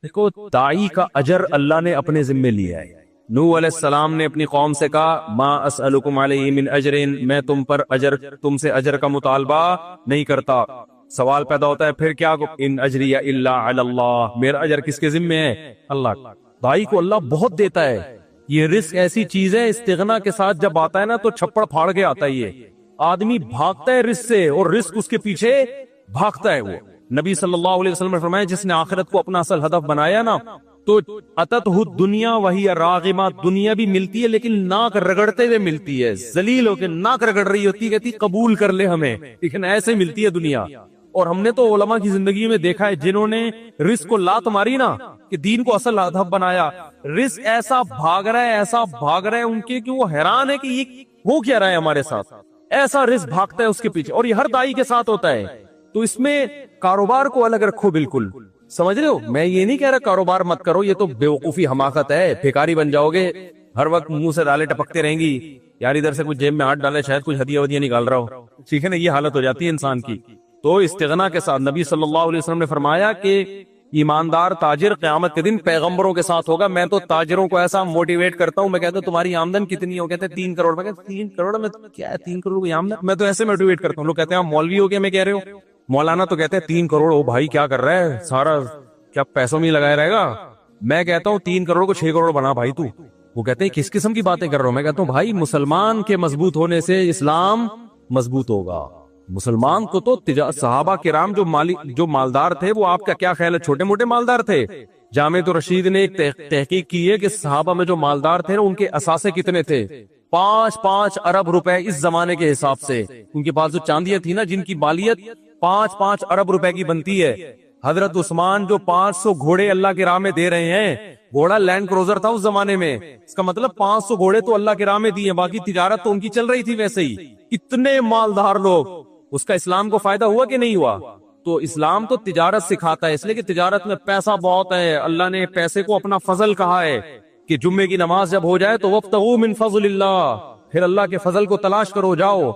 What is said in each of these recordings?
دیکھو دائی کا اجر اللہ نے اپنے ذمے لیا ہے. نوح علیہ السلام نے اپنی قوم سے کہا ما اسألکم علیہ من اجر، میں تم سے اجر کا مطالبہ نہیں کرتا. سوال پیدا ہوتا ہے پھر کیا، ان اجری الا علی اللہ، میرا اجر کس کے ذمے ہے؟ اللہ. دائی کو اللہ بہت دیتا ہے. یہ رزق ایسی چیز ہے استغنا کے ساتھ جب آتا ہے نا تو چھپڑ پھاڑ کے آتا ہے. یہ آدمی بھاگتا ہے رزق سے اور رزق اس کے پیچھے بھاگتا ہے. وہ نبی صلی اللہ علیہ وسلم نے فرمایا جس نے آخرت کو اپنا اصل ہدف بنایا نا تو اتتہ الدنیا وہی راغمہ، دنیا بھی ملتی ہے لیکن ناک رگڑتے ہوئے ملتی ہے، ذلیل ہو کے ناک رگڑ رہی ہوتی ہے، کہتی قبول کر لے ہمیں، لیکن ایسے ملتی ہے دنیا. اور ہم نے تو علماء کی زندگی میں دیکھا ہے جنہوں نے رزق کو لات ماری نا کہ دین کو اصل ہدف بنایا، رزق ایسا بھاگ رہا ہے ان کے کہ وہ حیران ہے کہ یہ ہو کیا رہا ہے ہمارے ساتھ. ایسا رزق بھاگتا ہے اس کے پیچھے، اور یہ ہر دائی کے ساتھ ہوتا ہے. تو اس میں کاروبار کو الگ رکھو. بالکل سمجھ رہے ہو، میں یہ نہیں کہہ رہا کاروبار مت کرو، یہ تو بیوقوفی حماقت ہے. بھیکاری بن جاؤ گے، ہر وقت منہ سے دالیں ٹپکتے رہیں گی، یار ادھر سے کچھ جیب میں ہاتھ ڈالے شاید کچھ ہدیہ ودیہ نکال رہا ہو، ٹھیک ہے نا، یہ حالت ہو جاتی ہے انسان کی. تو استغنا کے ساتھ نبی صلی اللہ علیہ وسلم نے فرمایا کہ ایماندار تاجر قیامت کے دن پیغمبروں کے ساتھ ہوگا. میں تو تاجروں کو ایسا موٹیویٹ کرتا ہوں، میں کہتا ہوں تمہاری آمدن کتنی ہو، کہتے ہیں 3 کروڑ. میں کہتا ہوں 3 کروڑ میں کیا ہے، 3 کروڑ کی آمدن؟ میں تو ایسے موٹیویٹ کرتا ہوں. لوگ کہتے ہیں آپ مولوی ہو کیا میں کہہ رہے ہو، مولانا تو کہتے ہیں 3 کروڑ. او بھائی کیا کر رہا ہے، سارا کیا پیسوں میں لگایا رہے گا؟ میں کہتا ہوں 3 کروڑ کو 6 کروڑ بنا بھائی تو. وہ کہتے ہیں کس قسم کی باتیں کر رہا ہوں؟ میں کہتا ہوں بھائی مسلمان کے مضبوط ہونے سے اسلام مضبوط ہوگا. مسلمان کو تو صحابہ کرام جو مالدار تھے، وہ آپ کا کیا خیال ہے چھوٹے موٹے مالدار تھے؟ جامع رشید نے ایک تحقیق کی ہے کہ صحابہ میں جو مالدار تھے ان کے اثاثے کتنے تھے؟ 5 ارب روپے اس زمانے کے حساب سے. ان کے پاس جو چاندیاں تھی نا جن کی مالیت 5 ارب روپے کی بنتی ہے. حضرت عثمان جو 500 گھوڑے اللہ کے راہ میں دے رہے ہیں، گھوڑا لینڈ کروزر تھا اس زمانے میں، اس کا مطلب 500 گھوڑے تو اللہ کے راہ میں دیے، باقی تجارت تو ان کی چل رہی تھی ویسے ہی. اتنے مالدار لوگ، اس کا اسلام کو فائدہ ہوا کہ نہیں ہوا؟ تو اسلام تو تجارت سکھاتا ہے، اس لیے کہ تجارت میں پیسہ بہت ہے. اللہ نے پیسے کو اپنا فضل کہا ہے کہ جمعے کی نماز جب ہو جائے تو وَابْتَغُوا مِن فضل اللہ، پھر اللہ کے فضل کو تلاش کرو. جاؤ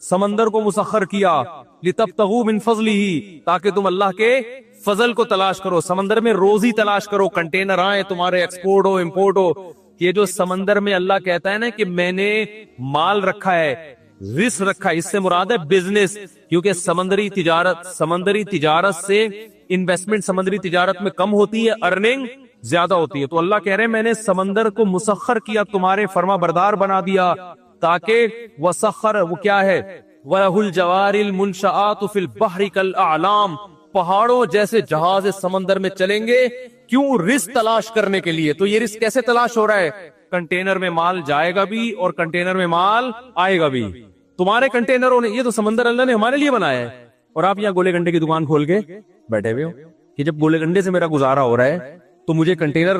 سمندر کو مسخر کیا لِتَبْتَغُوا مِن فَضْلِهِ، تاکہ تم اللہ کے فضل کو تلاش کرو، سمندر میں روزی تلاش کرو، کنٹینر آئے تمہارے، ایکسپورٹ ہو امپورٹ ہو. یہ جو سمندر میں اللہ کہتا ہے نا کہ میں نے مال رکھا ہے، رزق رکھا ہے، اس سے مراد ہے بزنس، کیونکہ سمندری تجارت سے انویسٹمنٹ سمندری تجارت میں کم ہوتی ہے، ارننگ زیادہ ہوتی ہے. تو اللہ کہہ رہے ہیں میں نے سمندر کو مسخر کیا، تمہارے فرما بردار بنا دیا، تاکہ وسخر وہ کیا ہے، وَلَهُ الْجَوَارِ الْمُنْشَآتُ فِي الْبَحْرِ كَالْأَعْلَامِ، پہاڑوں جیسے جہاز سمندر میں چلیں گے. کیوں؟ رزق تلاش کرنے کے لیے. تو یہ رزق کیسے تلاش ہو رہا ہے؟ کنٹینر میں مال جائے گا بھی اور کنٹینر میں مال آئے گا بھی. تمہارے کنٹینروں نے، یہ تو سمندر اللہ نے ہمارے لیے بنایا ہے، اور آپ یہاں گولے گنڈے کی دکان کھول کے بیٹھے ہوئے ہو کہ جب گولے گنڈے سے میرا گزارا ہو رہا ہے تو مجھے کنٹینر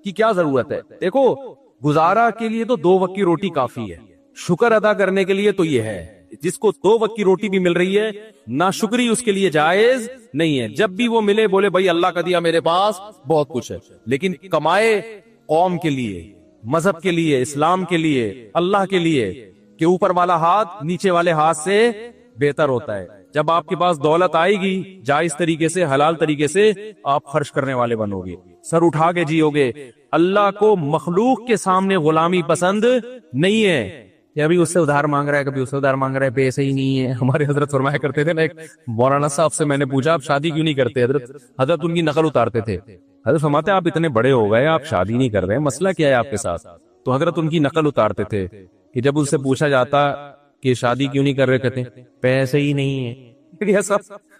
کی کیا ضرورت ہے؟ دیکھو گزارا کے لیے تو 2 وقت کی روٹی کافی ہے، شکر ادا کرنے کے لیے تو یہ ہے. جس کو 2 وقت کی روٹی بھی مل رہی ہے، ناشکری اس کے لیے جائز نہیں ہے. جب بھی وہ ملے بولے بھائی اللہ کا دیا میرے پاس بہت کچھ ہے، لیکن کمائے قوم کے لیے، مذہب کے لیے، اسلام کے لیے، اللہ کے لیے، کہ اوپر والا ہاتھ نیچے والے ہاتھ سے بہتر ہوتا ہے. جب آپ کے پاس دولت آئے گی جائز طریقے سے، حلال طریقے سے آپ خرچ کرنے والے بنو گے، سر اٹھا کے جیو گے. اللہ کو مخلوق کے سامنے غلامی پسند نہیں ہے کہ ابھی اس سے ادھار مانگ رہا ہے، کبھی اس سے ادھار مانگ رہا ہے، پیسے ہی نہیں ہے. ہمارے حضرت فرمایا کرتے تھے نا، ایک مولانا صاحب سے میں نے پوچھا آپ شادی کیوں نہیں کرتے؟ حضرت ان کی نقل اتارتے تھے. حضرت فرماتے آپ اتنے بڑے ہو گئے، آپ شادی نہیں کر رہے، مسئلہ کیا ہے آپ کے ساتھ؟ تو حضرت ان کی نقل اتارتے تھے کہ جب ان سے پوچھا جاتا کہ شادی کیوں نہیں کر رہے، کہتے پیسے ہی نہیں ہے.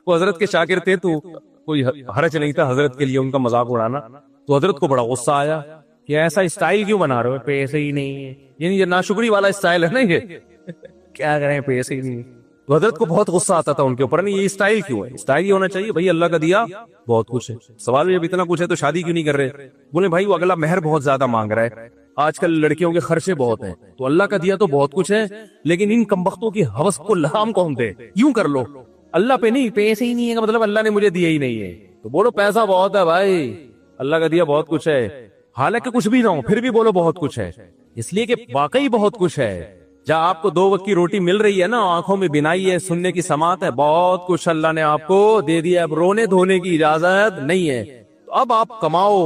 وہ حضرت کے شاگرد تھے تو کوئی حرج نہیں تھا حضرت کے لیے ان کا مذاق اڑانا. تو حضرت کو بڑا غصہ آیا کہ ایسا اسٹائل کیوں بنا رہے ہو، پیسے ہی نہیں ہے، یعنی یہ ناشکری والا اسٹائل ہے نا، یہ کیا کریں پیسے ہی نہیں. تو حضرت کو بہت غصہ آتا تھا ان کے اوپر، نہیں یہ اسٹائل کیوں ہے؟ اسٹائل یہ ہونا چاہیے بھائی اللہ کا دیا بہت کچھ ہے. سوال جب اتنا کچھ ہے تو شادی کیوں نہیں کر رہے؟ بولے بھائی وہ اگلا مہر بہت زیادہ مانگ رہا ہے، آج کل لڑکیوں کے خرچے بہت ہیں، تو اللہ کا دیا تو بہت کچھ ہے، لیکن ان کمبختوں کی ہوس کو لگام کون دے؟ یوں کر لو اللہ پہ نہیں، پیسے ہی نہیں ہے کا مطلب اللہ نے مجھے دیا ہی نہیں ہے. تو بولو پیسہ بہت ہے بھائی، اللہ کا دیا بہت کچھ ہے، حالانکہ کچھ بھی نہ ہو پھر بھی بولو بہت کچھ ہے، اس لیے کہ واقعی بہت کچھ ہے. جہاں آپ کو 2 وقت کی روٹی مل رہی ہے نا، آنکھوں میں بینائی ہے، سننے کی سماعت ہے، بہت کچھ اللہ نے آپ کو دے دیا. اب رونے دھونے کی اجازت نہیں ہے. تو اب آپ کماؤ،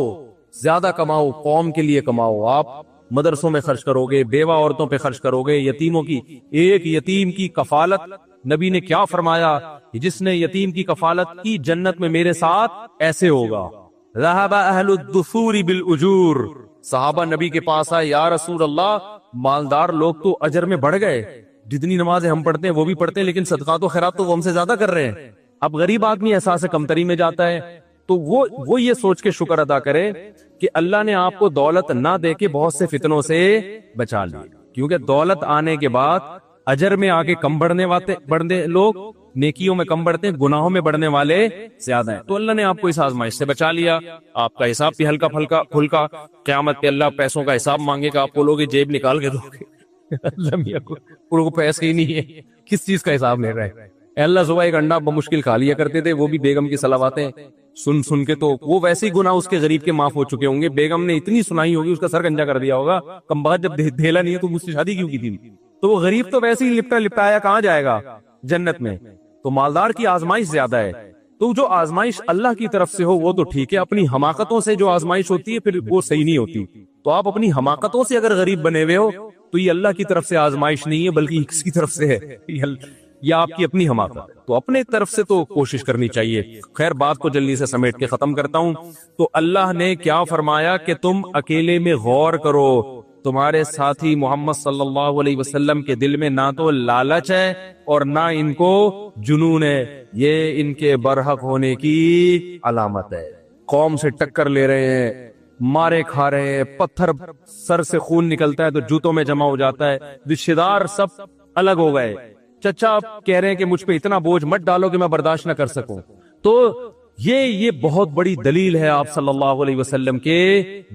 زیادہ کماؤ، قوم کے لیے کماؤ، آپ مدرسوں میں خرچ کرو گے، بیوہ عورتوں پہ خرچ کرو گے، یتیموں کی، ایک یتیم کی کفالت، نبی نے کیا فرمایا، جس نے یتیم کی کفالت کی جنت میں میرے ساتھ ایسے ہوگا۔ ذهب اہل الدثور بالاجور، صحابہ نبی کے پاس آئے، یا رسول اللہ مالدار لوگ تو اجر میں بڑھ گئے، جتنی نمازیں ہم پڑھتے ہیں وہ بھی پڑھتے ہیں، لیکن صدقات و خیرات تو وہ ہم سے زیادہ کر رہے ہیں۔ اب غریب آدمی احساس کمتری میں جاتا ہے، تو وہ یہ سوچ کے شکر ادا کرے کہ اللہ نے آپ کو دولت نہ دے کے بہت سے فتنوں سے بچا لی، کیونکہ دولت آنے کے بعد اجر میں آگے کم بڑھنے لوگ، نیکیوں میں کم بڑھتے ہیں، گناہوں میں بڑھنے والے زیادہ ہیں۔ تو اللہ نے آپ کو اس آزمائش سے بچا لیا، آپ کا حساب بھی ہلکا پھلکا، قیامت پہ اللہ پیسوں کا حساب مانگے گا، آپ بولوگے جیب نکال کے دو گے، اللہ میاں کو پیسے ہی نہیں ہے، کس چیز کا حساب لے رہے ہیں؟ اللہ صبح ایک انڈا بمشکل کھا لیا کرتے تھے، وہ بھی بیگم کی صلواتیں سن کے، تو وہ ویسے ہی گناہ اس کے غریب کے معاف ہو چکے ہوں گے، بیگم نے اتنی سنائی ہوگی، اس کا سر گنجا کر دیا ہوگا، کم بخت جب دھیلا نہیں ہے تو مجھ سے شادی کیوں کی تھی؟ تو وہ غریب تو ویسے ہی لپٹایا کہاں جائے گا جنت میں۔ تو مالدار کی آزمائش زیادہ ہے، تو جو آزمائش اللہ کی طرف سے ہو وہ تو ٹھیک ہے، اپنی حماقتوں سے جو آزمائش ہوتی ہے پھر وہ صحیح نہیں ہوتی۔ تو آپ اپنی حماقتوں سے اگر غریب بنے ہوئے ہو تو یہ اللہ کی طرف سے آزمائش نہیں ہے، بلکہ کس کی طرف سے ہے، یا آپ کی اپنی حماقت۔ تو اپنے طرف سے تو کوشش کرنی چاہیے۔ خیر، بات کو جلدی سے سمیٹ کے ختم کرتا ہوں۔ تو اللہ نے کیا فرمایا کہ تم اکیلے میں غور کرو، تمہارے ساتھی محمد صلی اللہ علیہ وسلم کے دل میں نہ تو لالچ ہے اور نہ ان کو جنون ہے، یہ ان کے برحق ہونے کی علامت ہے۔ قوم سے ٹکر لے رہے ہیں، مارے کھا رہے ہیں، پتھر سر سے خون نکلتا ہے تو جوتوں میں جمع ہو جاتا ہے، رشتہ دار سب الگ ہو گئے، چچا آپ کہہ رہے ہیں کہ مجھ پہ اتنا بوجھ مت ڈالو کہ میں برداشت نہ کر سکوں۔ تو یہ بہت بڑی دلیل ہے آپ صلی اللہ علیہ وسلم کے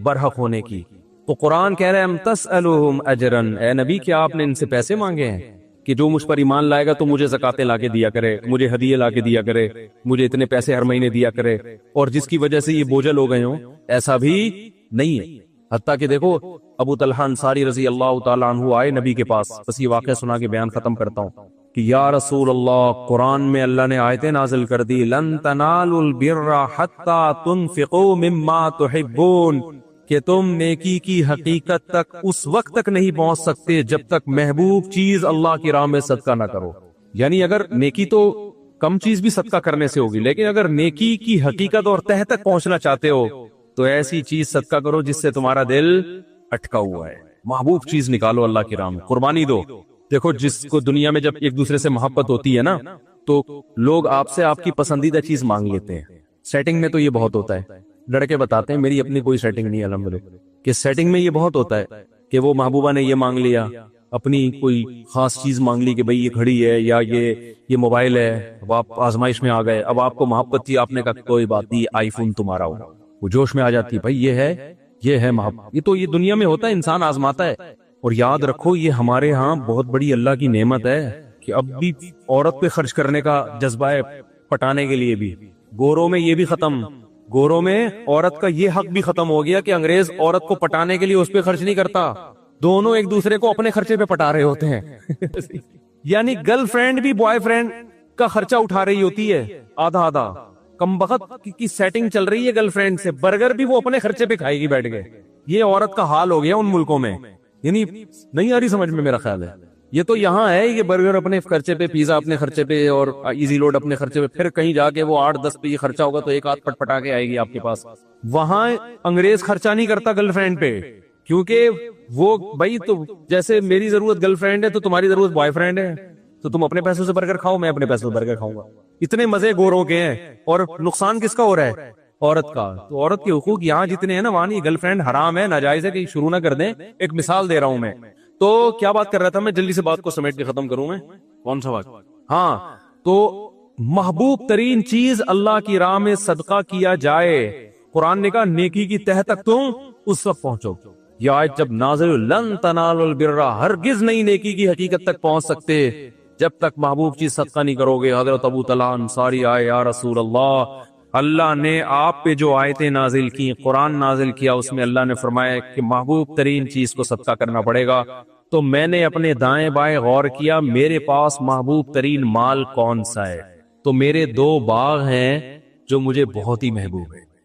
برحق ہونے کی۔ تو قرآن کہہ رہے ہیں ام تسألہم اجرا، اے نبی کیا آپ نے ان سے پیسے مانگے ہیں کہ جو مجھ پر ایمان لائے گا تو مجھے زکاتیں لا کے دیا کرے، مجھے ہدیے لا کے دیا کرے، مجھے اتنے پیسے ہر مہینے دیا کرے، اور جس کی وجہ سے یہ بوجھل ہو گئے ہوں؟ ایسا بھی نہیں ہے۔ حتیٰ کہ دیکھو ابو طلحہ انصاری رضی اللہ تعالیٰ عنہ آئے نبی کے پاس، بس یہ واقعہ سنا کے بیان ختم کرتا ہوں کہ یا رسول اللہ، قرآن میں اللہ نے آیتیں نازل کر دی، لن تنالوا البر حتی تنفقوا مما تحبون، کہ تم نیکی کی حقیقت تک اس وقت تک نہیں پہنچ سکتے جب تک محبوب چیز اللہ کی راہ میں صدقہ نہ کرو۔ یعنی اگر نیکی تو کم چیز بھی صدقہ کرنے سے ہوگی، لیکن اگر نیکی کی حقیقت اور تہ تک پہنچنا چاہتے ہو تو ایسی چیز صدقہ کرو جس سے تمہارا دل اٹکا ہوا ہے، محبوب چیز نکالو اللہ کی راہ میں، قربانی دو۔ دیکھو جس کو دنیا میں جب ایک دوسرے سے محبت ہوتی ہے نا تو لوگ آپ سے آپ کی پسندیدہ چیز مانگ لیتے ہیں۔ سیٹنگ میں تو یہ بہت ہوتا ہے، لڑکے بتاتے ہیں میری اپنی کوئی سیٹنگ نہیں الحمدللہ، کہ سیٹنگ میں یہ بہت ہوتا ہے کہ وہ محبوبہ نے یہ مانگ لیا، اپنی کوئی خاص چیز مانگ لی کہ بھئی یہ گھڑی ہے یا یہ موبائل ہے، اب آپ آزمائش میں آ گئے، اب آپ کو محبت تھی، آپ نے کہا کوئی بات نہیں آئی فون تمہارا ہو، وہ جوش میں آ جاتی ہے، بھئی یہ ہے محبت۔ یہ تو یہ دنیا میں ہوتا ہے، انسان آزماتا ہے۔ اور یاد رکھو یہ ہمارے ہاں بہت بڑی اللہ کی نعمت ہے کہ اب بھی عورت پہ خرچ کرنے کا جذبہ ہے، پٹانے کے لیے بھی۔ گوروں میں یہ بھی ختم، گوروں میں عورت کا یہ حق بھی ختم ہو گیا کہ انگریز عورت کو پٹانے کے لیے اس پہ خرچ نہیں کرتا، دونوں ایک دوسرے کو اپنے خرچے پہ پٹا رہے ہوتے ہیں۔ یعنی گرل فرینڈ بھی بوائے فرینڈ کا خرچہ اٹھا رہی ہوتی ہے آدھا آدھا، کم بخت کی سیٹنگ چل رہی ہے گرل فرینڈ سے، برگر بھی وہ اپنے خرچے پہ کھائے گی بیٹھ گئے۔ یہ عورت کا حال ہو گیا ان ملکوں میں، یعنی نہیں آ رہی سمجھ میں، میرا خیال ہے یہ تو یہاں ہے، یہ برگر اپنے خرچے پہ، پیزا اپنے خرچے پہ، اور ایزی لوڈ اپنے خرچے پہ، پھر کہیں جا کے وہ 8-10 پہ یہ خرچہ ہوگا تو ایک آدھ پٹ پٹا کے آئے گی آپ کے پاس۔ وہاں انگریز خرچہ نہیں کرتا گرل فرینڈ پہ، کیونکہ وہ بھائی تو جیسے میری ضرورت گرل فرینڈ ہے تو تمہاری ضرورت بوائے فرینڈ ہے، تو تم اپنے پیسوں سے برگر کھاؤ، میں اپنے پیسوں سے برگر کھاؤں گا۔ اتنے مزے گوروں کے ہیں، اور نقصان کس کا ہو رہا ہے؟ عورت کا۔ تو عورت کے حقوق یہاں جتنے ہیں نا وہاں نہیں، گرل فرینڈ حرام ہے، ناجائز ہے، کہ شروع نہ کر دیں۔ ایک مثال دے رہا ہوں میں، تو کیا بات کر رہا تھا میں، جلدی سے بات کو سمیٹ کے ختم کروں میں، کون سا بات؟ ہاں، تو محبوب ترین چیز اللہ کی راہ میں صدقہ کیا جائے۔ قرآن نے کہا نیکی کی تہ تک تم اس وقت پہنچو۔ یہ آیت جب نازل، لن تنالوا البر، ہرگز نہیں نیکی کی حقیقت تک پہنچ سکتے جب تک محبوب چیز صدقہ نہیں کرو گے۔ حضرت ابو طلحہ انصاری آئے، یا رسول اللہ، اللہ نے آپ پہ جو آیتیں نازل کی، قرآن نازل کیا، اس میں اللہ نے فرمایا کہ محبوب ترین چیز کو صدقہ کرنا پڑے گا۔ تو میں نے اپنے دائیں بائیں غور کیا، میرے پاس محبوب ترین مال کون سا ہے؟ تو میرے 2 باغ ہیں جو مجھے بہت ہی محبوب ہے۔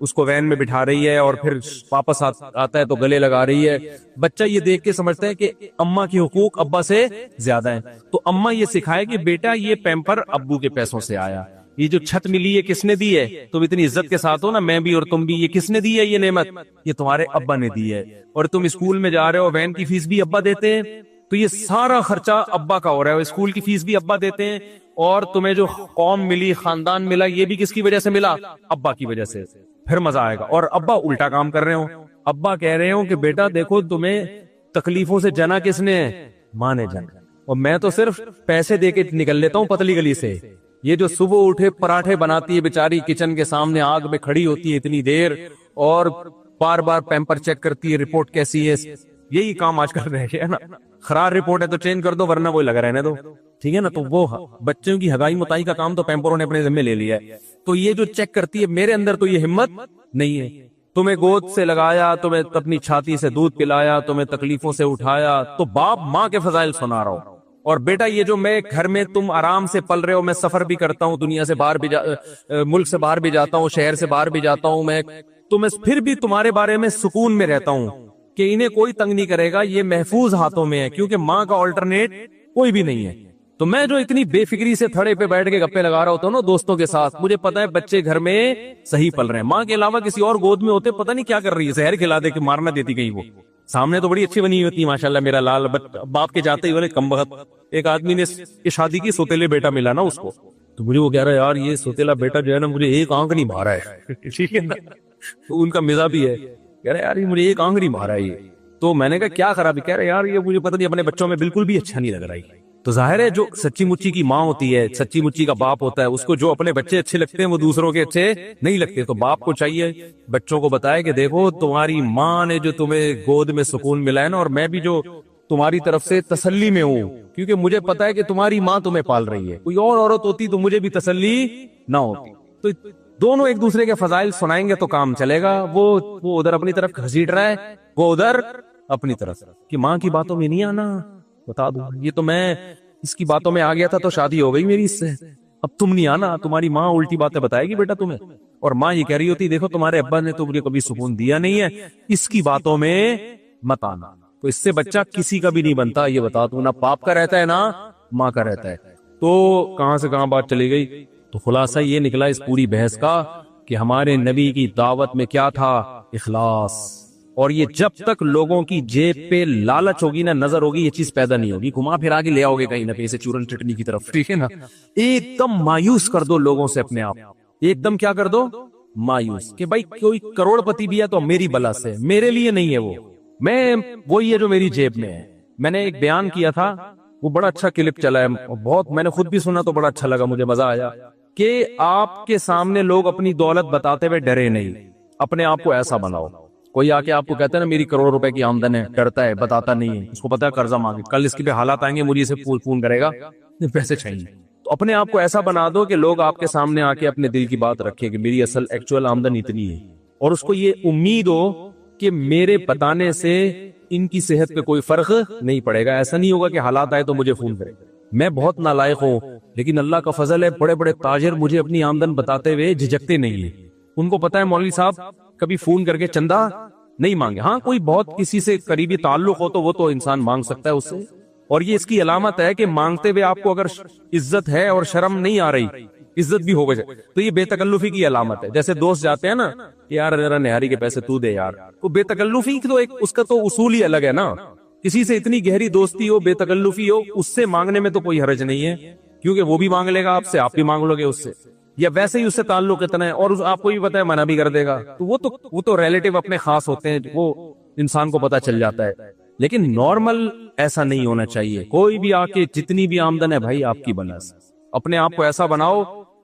اس کو وین میں بٹھا رہی ہے اور پھر واپس آتا ہے تو گلے لگا رہی ہے. بچہ یہ دیکھ کے سمجھتا ہے کہ اماں کے حقوق ابا سے زیادہ ہیں. تو اماں یہ سکھائے کہ بیٹا یہ پیمپر ابو کے پیسوں سے آیا, یہ جو چھت ملی ہے کس نے دی ہے, تم اتنی عزت کے ساتھ ہو نا, میں بھی اور تم بھی, یہ کس نے دی ہے یہ نعمت, یہ تمہارے ابا نے دی ہے. اور تم اسکول میں جا رہے ہو, وین کی فیس بھی ابا دیتے ہیں, تو یہ سارا خرچہ ابا کا ہو رہا ہے, اسکول کی فیس بھی ابا دیتے ہیں, اور تمہیں جو قوم ملی, خاندان ملا, یہ بھی کس کی وجہ سے ملا, ابا کی وجہ سے. پھر مزہ آئے گا. اور ابا الٹا کام کر رہے ہوں, ابا کہہ رہے ہوں کہ بیٹا دیکھو تمہیں تکلیفوں سے جنا کس نے, ماں نے جنا, اور میں تو صرف پیسے دے کے نکل لیتا ہوں پتلی گلی سے. یہ جو صبح اٹھے پراٹھے بناتی ہے بیچاری, کچن کے سامنے آگ میں کھڑی ہوتی ہے اتنی دیر, اور بار بار پیمپر چیک کرتی ہے رپورٹ کیسی ہے. یہی کام آج کل رہ گیا نا, خراب رپورٹ ہے تو چینج کر دو ورنہ وہی لگا رہنے دو, ٹھیک ہے نا. تو وہ بچوں کی ہگائی متائی کا کام تو پیمپروں نے اپنے ذمہ لے لیا ہے. تو یہ جو چیک کرتی ہے, میرے اندر تو یہ ہمت نہیں ہے. تمہیں گود سے لگایا, تمہیں اپنی چھاتی سے دودھ پلایا, تمہیں تکلیفوں سے اٹھایا, تو باپ ماں کے فضائل سنا رہا ہوں. اور بیٹا یہ جو میں گھر میں تم آرام سے پل رہے ہو, میں سفر بھی کرتا ہوں, دنیا سے باہر بھی ملک سے باہر بھی جاتا ہوں, شہر سے باہر بھی جاتا ہوں میں, تو میں پھر بھی تمہارے بارے میں سکون میں رہتا ہوں کہ انہیں کوئی تنگ نہیں کرے گا, یہ محفوظ ہاتھوں میں ہے, کیونکہ ماں کا آلٹرنیٹ کوئی بھی نہیں ہے. تو میں جو اتنی بے فکری سے تھڑے پہ بیٹھ کے گپے لگا رہا ہوتا ہوں نا دوستوں کے ساتھ, مجھے پتا ہے بچے گھر میں صحیح پل رہے ہیں, ماں کے علاوہ کسی اور گود میں ہوتے پتہ نہیں کیا کر رہی ہے, زہر کھلا دے کہ مارنا دیتی کہیں. وہ سامنے تو بڑی اچھی بنی ہوتی ہے ماشاءاللہ, میرا لال, باپ کے جاتے ہی والے کم بخت. ایک آدمی نے شادی کی, سوتیلے بیٹا ملا نا اس کو, تو مجھے وہ کہہ رہا ہے یار یہ سوتیلا بیٹا جو ہے نا مجھے ایک آنکھ نہیں مارا ہے, ٹھیک ہے نا. تو ان کا مزاج بھی ہے, کہہ رہا یار یہ مجھے ایک آنکھ نہیں مارا ہے یہ. تو میں نے کہا کیا خرابی, کہہ رہے یار یہ مجھے پتہ نہیں اپنے بچوں میں بالکل بھی اچھا نہیں لگ رہا ہے. تو ظاہر ہے جو سچی مچی کی ماں ہوتی ہے, سچی مچی کا باپ ہوتا ہے, اس کو جو اپنے بچے اچھے لگتے ہیں وہ دوسروں کے اچھے نہیں لگتے. تو باپ کو چاہیے بچوں کو بتائے کہ دیکھو تمہاری ماں نے جو تمہیں گود میں سکون ملا ہے نا, اور میں بھی جو تمہاری طرف سے تسلی میں ہوں, کیونکہ مجھے پتا ہے کہ تمہاری ماں تمہیں پال رہی ہے. کوئی اور عورت ہوتی تو مجھے بھی تسلی نہ ہوتی. تو دونوں ایک دوسرے کے فضائل سنائیں گے تو کام چلے گا. وہ ادھر اپنی طرف گھسیٹ رہا ہے, وہ ادھر اپنی طرف, کہ ماں کی باتوں میں نہیں آنا. بتا دوں یہ تو میں اس کی باتوں میں آ گیا تھا تو شادی ہو گئی میری اس سے, اب تم نہیں آنا, تمہاری ماں الٹی باتیں بتائے گی بیٹا تمہیں. اور ماں یہ کہہ رہی ہوتی دیکھو تمہارے ابا نے تو مجھے کبھی سکون دیا نہیں ہے, اس کی باتوں میں مت آنا. تو اس سے بچہ کسی کا بھی نہیں بنتا, یہ بتا دوں, نہ باپ کا رہتا ہے نہ ماں کا رہتا ہے. تو کہاں سے کہاں بات چلی گئی. تو خلاصہ یہ نکلا اس پوری بحث کا کہ ہمارے نبی کی دعوت میں کیا تھا, اخلاص. اور یہ جب تک لوگوں کی جیب پہ لالچ ہوگی نا, نظر ہوگی, یہ چیز پیدا نہیں ہوگی. گھما پھر آگے لے آؤ گے کہیں نہ کہیں سے چورن چٹنی کی طرف, ٹھیک ہے نا. ایک دم مایوس کر دو لوگوں سے اپنے آپ, ایک دم کیا کر دو, مایوس, کہ بھائی کوئی کروڑ پتی بھی ہے تو میری بلا سے, میرے لیے نہیں ہے وہ, میں وہی ہے جو میری جیب میں ہے. میں نے ایک بیان کیا تھا, وہ بڑا اچھا کلپ چلا ہے, بہت میں نے خود بھی سنا تو بڑا اچھا لگا, مجھے مزہ آیا, کہ آپ کے سامنے لوگ اپنی دولت بتاتے ہوئے ڈرے نہیں, اپنے آپ کو ایسا بناؤ. کوئی آ کے آپ کو کہتا ہے نا میری کروڑ روپے کی آمدن ہے, ڈرتا ہے, بتاتا نہیں ہے, اس کو پتا ہے قرضہ مانگے, کل اس کے پہ حالات آئیں گے, مجھے اسے فون کرے گا, پیسے چاہیے. تو اپنے آپ کو ایسا بنا دو کہ لوگ آپ کے سامنے آ کے اپنے دل کی بات رکھیں کہ میری اصل ایکچوئل آمدن اتنی ہے, اور اس کو یہ امید ہو کہ میرے بتانے سے ان کی صحت پہ کوئی فرق نہیں پڑے گا. ایسا نہیں ہوگا کہ حالات آئے تو مجھے فون کرے. میں بہت نالائق ہوں, لیکن اللہ کا فضل ہے, بڑے بڑے تاجر مجھے اپنی آمدن بتاتے ہوئے جھجکتے نہیں ہیں. ان کو پتا ہے مولوی صاحب کبھی فون کر کے چندہ نہیں مانگے. ہاں کوئی بہت کسی سے قریبی تعلق ہو تو وہ تو انسان مانگ سکتا ہے اس سے, اور یہ اس کی علامت ہے کہ مانگتے ہوئے آپ کو اگر عزت ہے اور شرم نہیں آ رہی, عزت بھی ہو گئے, تو یہ بے تکلفی کی علامت ہے. جیسے دوست جاتے ہیں نا کہ یار ذرا نہاری کے پیسے تو دے یار, وہ بے تکلفی تو ایک اس کا تو اصول ہی الگ ہے نا. کسی سے اتنی گہری دوستی ہو, بے تکلفی ہو, اس سے مانگنے میں تو کوئی حرج نہیں ہے, کیونکہ وہ بھی مانگ لے گا آپ سے, آپ بھی مانگ لو گے اس سے, یا ویسے ہی اس سے تعلق اتنا ہے, اور آپ کو بھی پتا ہے منع بھی کر دے گا. تو وہ تو ریلیٹو اپنے خاص ہوتے ہیں, وہ انسان کو پتا چل جاتا ہے. لیکن نارمل ایسا نہیں ہونا چاہیے. کوئی بھی آ کے جتنی بھی آمدن ہے بھائی آپ کی بنا سے, اپنے آپ کو ایسا بناؤ,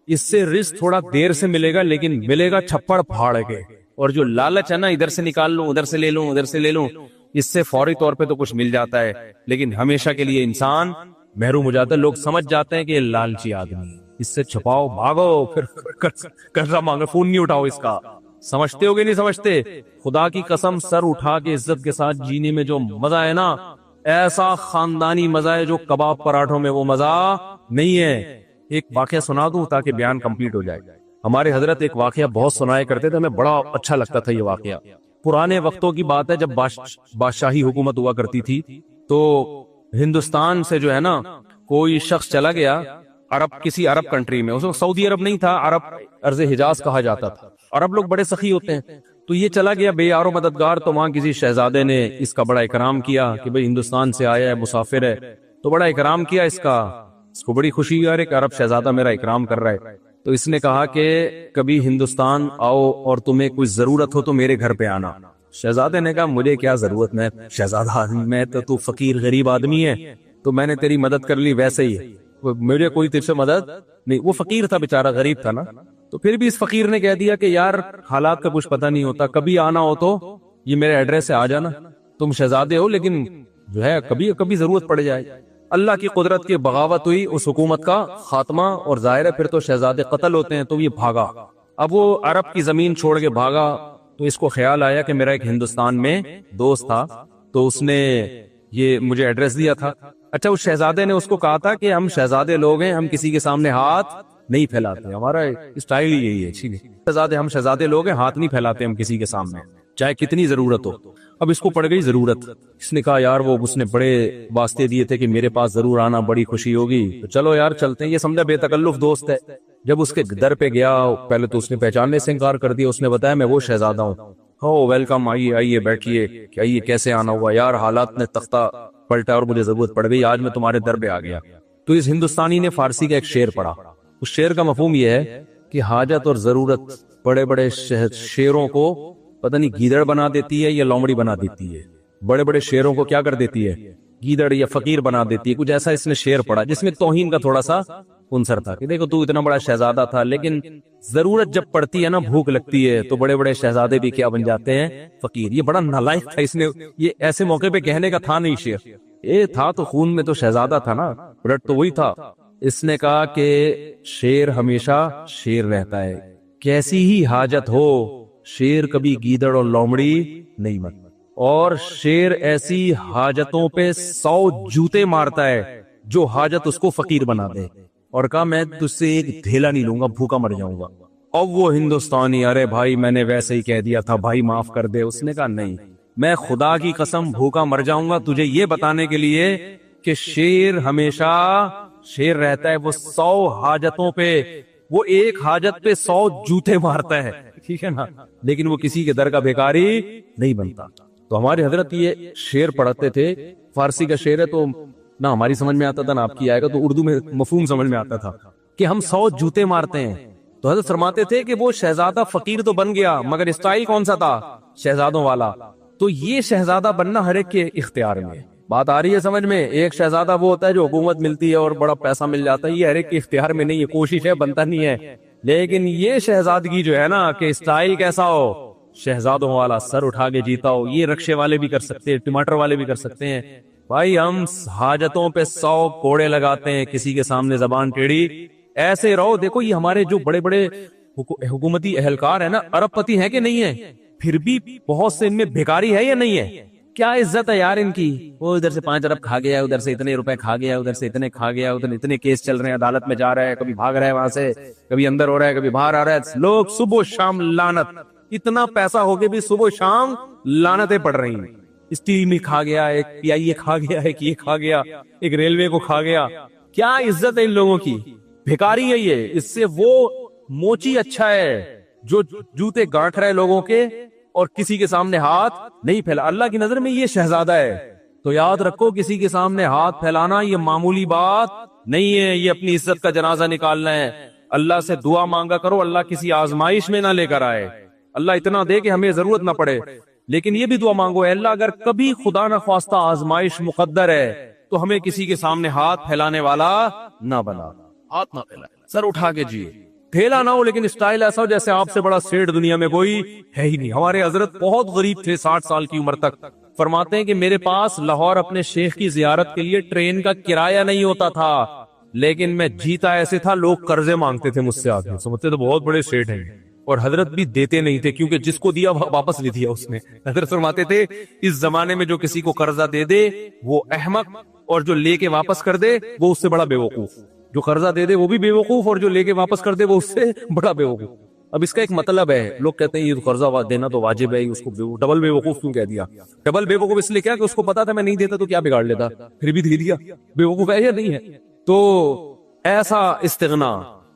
اس سے رزق تھوڑا دیر سے ملے گا لیکن ملے گا چھپڑ پھاڑ کے. اور جو لالچ ہے نا, ادھر سے نکال لوں, ادھر سے لے لوں, ادھر سے لے لوں, اس سے فوری طور پہ تو کچھ مل جاتا ہے, لیکن ہمیشہ کے لیے انسان محروم ہو جاتا ہے. لوگ سمجھ جاتے ہیں کہ یہ لالچی آدمی, اس سے چھپاؤ, بھاگو, پھر قرضہ مانگو, فون نہیں اٹھاؤ اس کا. سمجھتے ہو گے نہیں سمجھتے؟ خدا کی قسم سر اٹھا کے عزت کے ساتھ جینے میں جو مزہ ہے نا, ایسا خاندانی مزہ ہے جو کباب پراٹھوں میں وہ مزہ نہیں ہے. ایک واقعہ سنا دوں تاکہ بیان کمپلیٹ ہو جائے. ہمارے حضرت ایک واقعہ بہت سنایا کرتے تھے، ہمیں بڑا اچھا لگتا تھا یہ واقعہ. پرانے وقتوں کی بات ہے جب بادشاہی حکومت ہوا کرتی تھی، تو ہندوستان سے جو ہے نا کوئی شخص چلا گیا کسی عرب کنٹری میں. اس وقت سعودی عرب نہیں تھا، عرب ارض حجاز کہا جاتا تھا. عرب لوگ بڑے سخی ہوتے ہیں. تو یہ چلا گیا بے یار و مددگار. تو وہاں کسی شہزادے نے اس کا بڑا اکرام کیا کہ بھئی ہندوستان سے آیا ہے، مسافر ہے، تو بڑا اکرام کیا اس کا. اس کو بڑی خوشی ہے کہ عرب شہزادہ میرا اکرام کر رہا ہے. تو اس نے کہا کہ کبھی ہندوستان آؤ اور تمہیں کوئی ضرورت ہو تو میرے گھر پہ آنا. شہزادے نے کہا مجھے کیا ضرورت، میں شہزادہ آدمی، میں تو فقیر غریب آدمی ہے، تو میں نے تیری مدد کر لی ویسے ہی، مجھے کوئی تجھ سے مدد نہیں. وہ فقیر تھا بیچارہ، غریب تھا نا. تو پھر بھی اس فقیر نے کہہ دیا کہ یار حالات کا کچھ پتہ نہیں ہوتا، کبھی آنا ہو تو یہ میرے ایڈریس سے آ جانا. تم شہزادے ہو لیکن جو ہے کبھی کبھی ضرورت پڑ جائے. اللہ کی قدرت کی بغاوت ہوئی، اس حکومت کا خاتمہ، اور ظاہر ہے پھر تو شہزادے قتل ہوتے ہیں. تو یہ بھاگا. اب وہ عرب کی زمین چھوڑ کے بھاگا. تو اس کو خیال آیا کہ میرا ایک ہندوستان میں دوست تھا، تو اس نے یہ مجھے ایڈریس دیا تھا. اچھا، اس شہزادے نے اس کو کہا تھا کہ ہم شہزادے لوگ ہیں، ہم کسی کے سامنے ہاتھ نہیں پھیلاتے، ہمارا اسٹائل ہی یہی ہے. شہزادے، ہم شہزادے لوگ ہیں، ہاتھ نہیں پھیلاتے ہم کسی کے سامنے، چاہے کتنی ضرورت ہو. اب اس کو پڑ گئی ضرورت. اس نے کہا یار اس نے بڑے واسطے دیے تھے کہ میرے پاس ضرور آنا، بڑی خوشی ہوگی، تو چلو یار چلتے ہیں. یہ سمجھا بے تکلف دوست ہے. جب اس کے در پہ گیا، پہلے تو اس نے پہچاننے سے انکار کر دیا. اس نے بتایا میں وہ شہزادہ ہوں. ہو ویلکم، آئیے آئیے بیٹھیے. آئیے، کیسے آنا ہوا؟ یار حالات نے تختہ پلٹا اور مجھے ضرورت پڑ گئی، آج میں تمہارے در پہ آ گیا. تو اس ہندوستانی نے فارسی کا ایک شعر پڑھا. اس شعر کا مفہوم یہ ہے کہ حاجت اور ضرورت بڑے بڑے شیروں کو پتہ نہیں گیدڑ بنا دیتی ہے یا لومڑی بنا دیتی ہے. بڑے بڑے شیروں کو کیا کر دیتی ہے؟ گیدڑ یا فقیر بنا دیتی ہے. کچھ ایسا اس نے شعر پڑھا جس میں توہین کا تھوڑا سا عنصر تھا کہ دیکھو تو اتنا بڑا شہزادہ تھا، لیکن ضرورت جب پڑتی ہے نا، بھوک لگتی ہے، تو بڑے بڑے شہزادے بھی کیا بن جاتے ہیں؟ فقیر. یہ بڑا نالائق تھا. اس نے یہ ایسے موقع پہ کہنے کا تھا نہیں شعر. یہ تھا تو خون میں تو شہزادہ تھا نا، بلڈ تو وہی تھا. اس نے کہا کہ شیر ہمیشہ شیر رہتا ہے، کیسی ہی حاجت ہو شیر کبھی گیدڑ اور لومڑی نہیں بنتا. اور شیر ایسی حاجتوں پہ 100 جوتے مارتا ہے جو حاجت اس کو فقیر بنا دے. اور کہا میں تجھ سے ایک دھیلا نہیں لوں گا، بھوکا مر جاؤں گا. اب وہ ہندوستانی، ارے بھائی میں نے ویسے ہی کہہ دیا تھا بھائی معاف کر دے. اس نے کہا نہیں، میں خدا کی قسم بھوکا مر جاؤں گا تجھے یہ بتانے کے لیے کہ شیر ہمیشہ شیر رہتا ہے. وہ 100 حاجتوں پہ، وہ ایک حاجت پہ 100 جوتے مارتا ہے، ٹھیک ہے نا، لیکن وہ کسی کے در کا بیکاری نہیں بنتا. تو ہمارے حضرت یہ شعر پڑھتے تھے. فارسی کا شعر ہے تو نہ ہماری سمجھ میں آتا تھا نہ آپ کی آئے گا، تو اردو میں مفہوم سمجھ میں آتا تھا کہ ہم 100 جوتے مارتے ہیں. تو حضرت فرماتے تھے کہ وہ شہزادہ فقیر تو بن گیا، مگر اسٹائل کون سا تھا؟ شہزادوں والا. تو یہ شہزادہ بننا ہر ایک کے اختیار میں. بات آ رہی ہے سمجھ میں؟ ایک شہزادہ وہ ہوتا ہے جو حکومت ملتی ہے اور بڑا پیسہ مل جاتا ہے، یہ ہر ایک کے اختیار میں نہیں ہے. کوشش ہے، بنتا نہیں ہے. لیکن یہ شہزادگی جو ہے نا کہ اسٹائل کیسا ہو؟ شہزادوں والا، سر اٹھا کے جیتا ہو. یہ رکشے والے بھی کر سکتے ہیں، ٹماٹر والے بھی کر سکتے ہیں. بھائی ہم حاجتوں پہ 100 کوڑے لگاتے ہیں، کسی کے سامنے زبان ٹیڑھی ایسے رہو. دیکھو یہ ہمارے جو بڑے بڑے حکومتی اہلکار ہیں نا، ارب پتی ہیں کہ نہیں ہے، پھر بھی بہت سے ان میں بھیکاری ہے یا نہیں ہے؟ کیا عزت ہے یار ان کی. وہ ادھر سے 5 ارب کھا گیا، ادھر سے اتنے روپے کھا گیا، ادھر سے اتنے کھا گیا، ادھر اتنے کیس چل رہے ہیں، عدالت میں جا رہا ہے، کبھی بھاگ رہا ہے وہاں سے، کبھی اندر ہو رہا ہے، کبھی باہر آ رہا ہے. لوگ صبح شام لعنت، اتنا پیسہ ہو کے بھی صبح شام لعنتیں پڑ رہی ہیں. اسٹیل میں کھا گیا، ایک پی آئی اے کھا گیا، ایک یہ کھا گیا، ایک ریلوے کو کھا گیا. کیا عزت ہے ان لوگوں کی؟ بھیکاری ہے یہ. اس سے وہ موچی اچھا ہے جو جوتے گانٹھ رہے لوگوں کے اور کسی کے سامنے ہاتھ نہیں پھیلا. اللہ کی نظر میں یہ شہزادہ ہے. تو یاد رکھو کسی کے سامنے ہاتھ پھیلانا یہ معمولی بات نہیں ہے، یہ اپنی عزت کا جنازہ نکالنا ہے. اللہ سے دعا مانگا کرو اللہ کسی آزمائش میں نہ لے کر آئے، اللہ اتنا دے کہ ہمیں ضرورت نہ پڑے. لیکن یہ بھی دعا مانگو اے اللہ اگر کبھی خدا نہ خواستہ آزمائش مقدر ہے تو ہمیں کسی کے سامنے ہاتھ پھیلانے والا نہ بنا. ہاتھ نہ پھیلائے، سر اٹھا کے جیے، پھیلا نہ ہو لیکن اسٹائل ایسا ہو جیسے آپ سے بڑا سیٹ دنیا میں کوئی ہے ہی نہیں. ہمارے حضرت بہت غریب تھے 60 سال کی عمر تک. فرماتے ہیں کہ میرے پاس لاہور اپنے شیخ کی زیارت کے لیے ٹرین کا کرایہ نہیں ہوتا تھا، لیکن میں جیتا ایسے تھا لوگ قرضے مانگتے تھے مجھ سے آ کے. سمجھتے تو بہت بڑے سیٹ ہیں، اور حضرت بھی دیتے نہیں تھے کیونکہ جس کو دیا واپس لے دیا اس نے. حضرت فرماتے تھے اس زمانے میں جو کسی کو قرضہ دے دے وہ احمق، اور جو لے کے واپس کر دے وہ اس سے بڑا بے وقوف. جو قرضہ دے دے وہ بھی بیوقوف اور جو لے کے واپس کر دے وہ اس سے بڑا بیوقوف. اب اس کا ایک مطلب ہے, لوگ کہتے ہیں یہ قرضہ دینا تو واجب ہے, اس کو ڈبل بیوقوف کیوں کہہ دیا؟ ڈبل بیوقوف اس لیے کیا کہ اس کو پتا تھا میں نہیں دیتا تو کیا بگاڑ لیتا, پھر بھی دے دیا. بیوقوف ہے یا نہیں ہے؟ تو ایسا استغنا,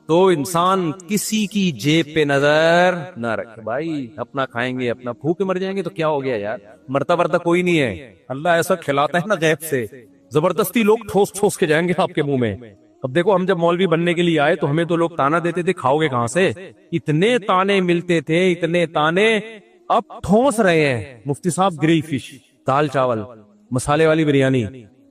تو انسان کسی کی جیب پہ نظر نہ رکھے. بھائی اپنا کھائیں گے, اپنا بھوکے مر جائیں گے تو کیا ہو گیا یار, مرتا ورتا کوئی نہیں ہے. اللہ ایسا کھلاتا ہے نا غیب سے, زبردستی لوگ ٹھوس ٹھوس کے جائیں گے آپ کے منہ میں. اب دیکھو ہم جب مولوی بننے کے لیے آئے تو ہمیں تو لوگ تانا دیتے تھے, کھاؤ گے کہاں سے, اتنے تانے ملتے تھے, اتنے تانے. اب ٹھوس رہے ہیں مفتی صاحب گری فش, دال چاول, مسالے والی بریانی,